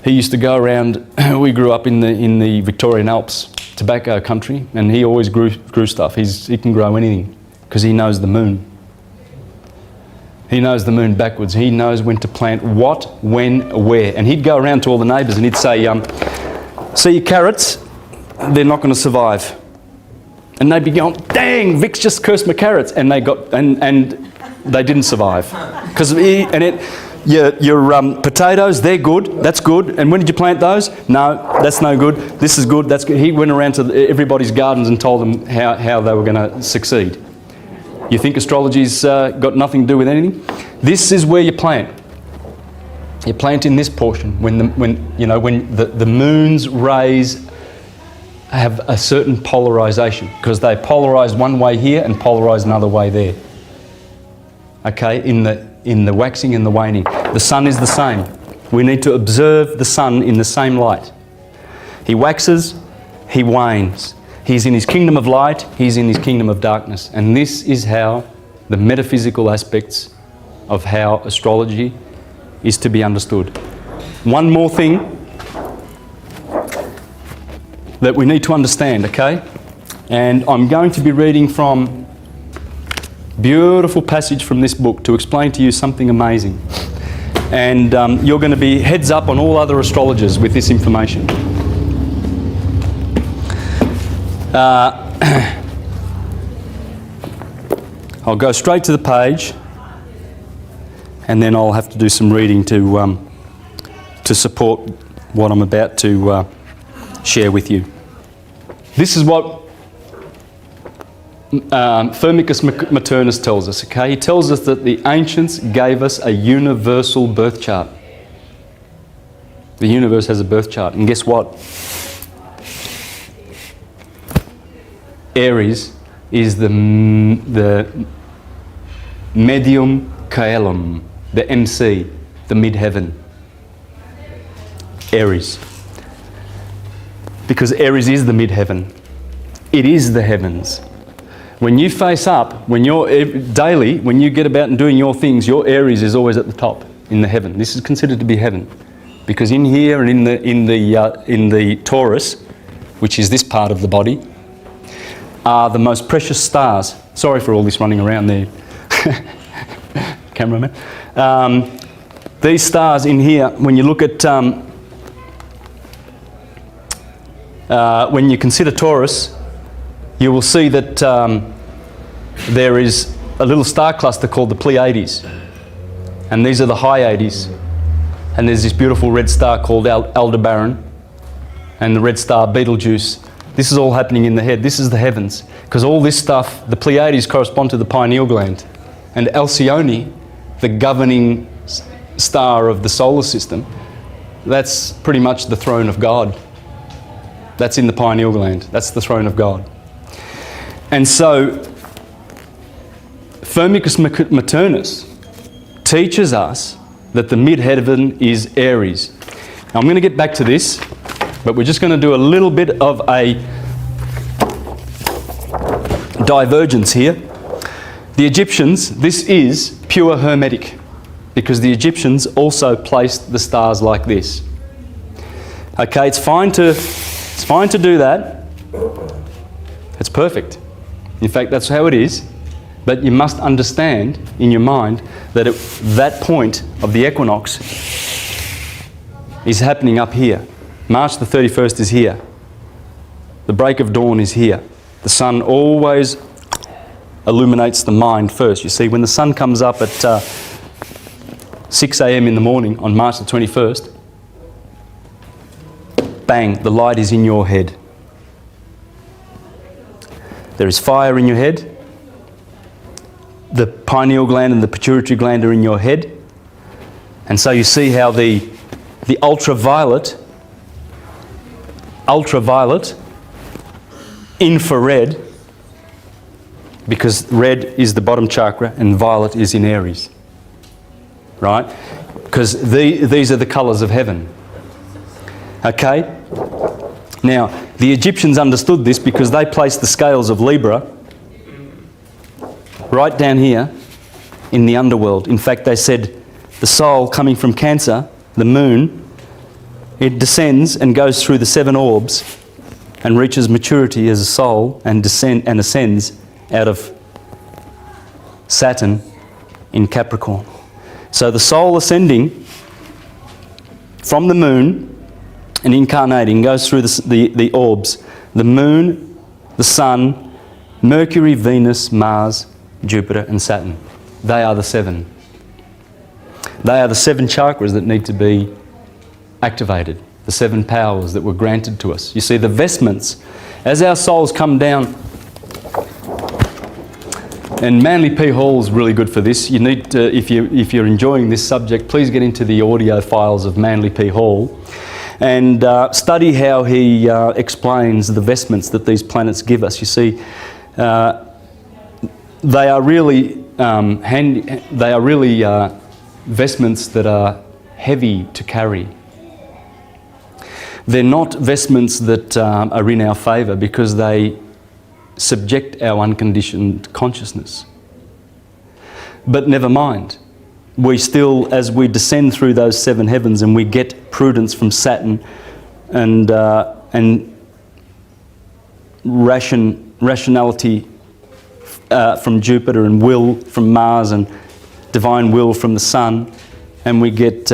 he used to go around, we grew up in the Victorian Alps, tobacco country, and he always grew stuff. He can grow anything because he knows the moon. He knows the moon backwards. He knows when to plant what, when, where. And he'd go around to all the neighbours and he'd say, see your carrots? They're not going to survive. And they'd be going, dang, Vic's just cursed my carrots. And they got, and they didn't survive. Because your potatoes, they're good, that's good. And when did you plant those? No, that's no good. This is good, that's good. He went around to everybody's gardens and told them how they were going to succeed. You think astrology's got nothing to do with anything? This is where you plant. You plant in this portion when the moon's rays have a certain polarization, because they polarize one way here and polarize another way there. Okay, in the waxing and the waning. The sun is the same. We need to observe the sun in the same light. He waxes, he wanes. He's in his kingdom of light, he's in his kingdom of darkness. And this is how the metaphysical aspects of how astrology is to be understood. One more thing that we need to understand, okay? And I'm going to be reading from a beautiful passage from this book to explain to you something amazing. And you're going to be heads up on all other astrologers with this information. I'll go straight to the page, and then I'll have to do some reading to support what I'm about to share with you. This is what Firmicus Maternus tells us, okay? He tells us that the ancients gave us a universal birth chart. The universe has a birth chart, and guess what? Aries is the medium caelum, the MC, the mid-heaven. Aries. Because Aries is the mid-heaven. It is the heavens. When you face up, when you're daily, when you get about and doing your things, your Aries is always at the top in the heaven. This is considered to be heaven, because in here and in the Taurus, which is this part of the body, are the most precious stars. Sorry for all this running around there, cameraman. These stars in here, when you look at, when you consider Taurus, you will see that there is a little star cluster called the Pleiades, and these are the Hyades. And there's this beautiful red star called Aldebaran, and the red star Betelgeuse. This is all happening in the head. This is the heavens, because all this stuff, the Pleiades correspond to the pineal gland, and Alcyone, the governing star of the solar system, that's pretty much the throne of God. That's in the pineal gland. That's the throne of God. And so, Firmicus Maternus teaches us that the mid-heaven is Aries. Now, I'm going to get back to this, but we're just going to do a little bit of a divergence here. The Egyptians, this is pure Hermetic, because the Egyptians also placed the stars like this. Okay, it's fine to do that. It's perfect. In fact, that's how it is. But you must understand in your mind that that point of the equinox is happening up here. March the 31st is here. The break of dawn is here. The sun always illuminates the mind first. You see, when the sun comes up at 6 a.m. in the morning on March the 21st, bang, the light is in your head. There is fire in your head. The pineal gland and the pituitary gland are in your head. And so you see how the ultraviolet, infrared, because red is the bottom chakra and violet is in Aries. Right? Because these are the colours of heaven. Okay? Now, the Egyptians understood this because they placed the scales of Libra right down here in the underworld. In fact, they said the soul coming from Cancer, the moon, it descends and goes through the 7 orbs and reaches maturity as a soul and ascends out of Saturn in Capricorn. So the soul ascending from the moon and incarnating goes through the orbs, the moon, the sun, Mercury, Venus, Mars, Jupiter and Saturn. They are the 7. They are the 7 chakras that need to be activated, the 7 powers that were granted to us. You see, the vestments, as our souls come down, and Manly P. Hall is really good for this. You need to, if you're enjoying this subject, please get into the audio files of Manly P. Hall and study how he explains the vestments that these planets give us. You see, they are really vestments that are heavy to carry. They're not vestments that are in our favour because they subject our unconditioned consciousness. But never mind. We still, as we descend through those 7 heavens and we get prudence from Saturn and rationality from Jupiter, and will from Mars, and divine will from the Sun, and we get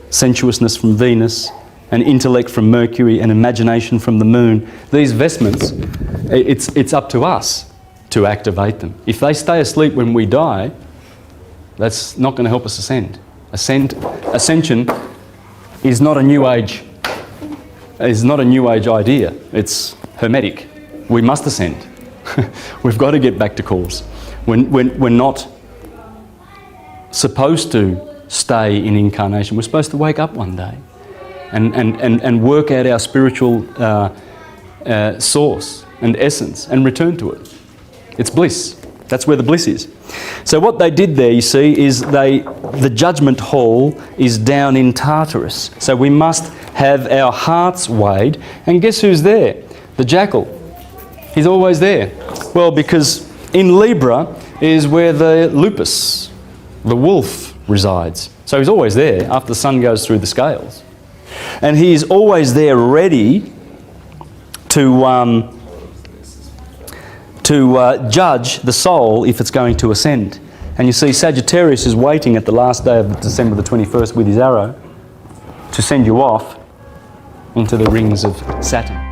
sensuousness from Venus, and intellect from Mercury, and imagination from the Moon. These vestments, it's up to us to activate them. If they stay asleep when we die, that's not going to help us ascend. Ascension is not a New Age. It's not a New Age idea. It's Hermetic. We must ascend. We've got to get back to course. We're not supposed to stay in incarnation. We're supposed to wake up one day and work out our spiritual source and essence and return to it. It's bliss. That's where the bliss is. So what they did there, you see, is the judgment hall is down in Tartarus. So we must have our hearts weighed. And guess who's there? The jackal. He's always there. Well, because in Libra is where the lupus, the wolf, resides. So he's always there after the sun goes through the scales. And he's always there ready to judge the soul if it's going to ascend. And you see Sagittarius is waiting at the last day of December the 21st with his arrow to send you off into the rings of Saturn.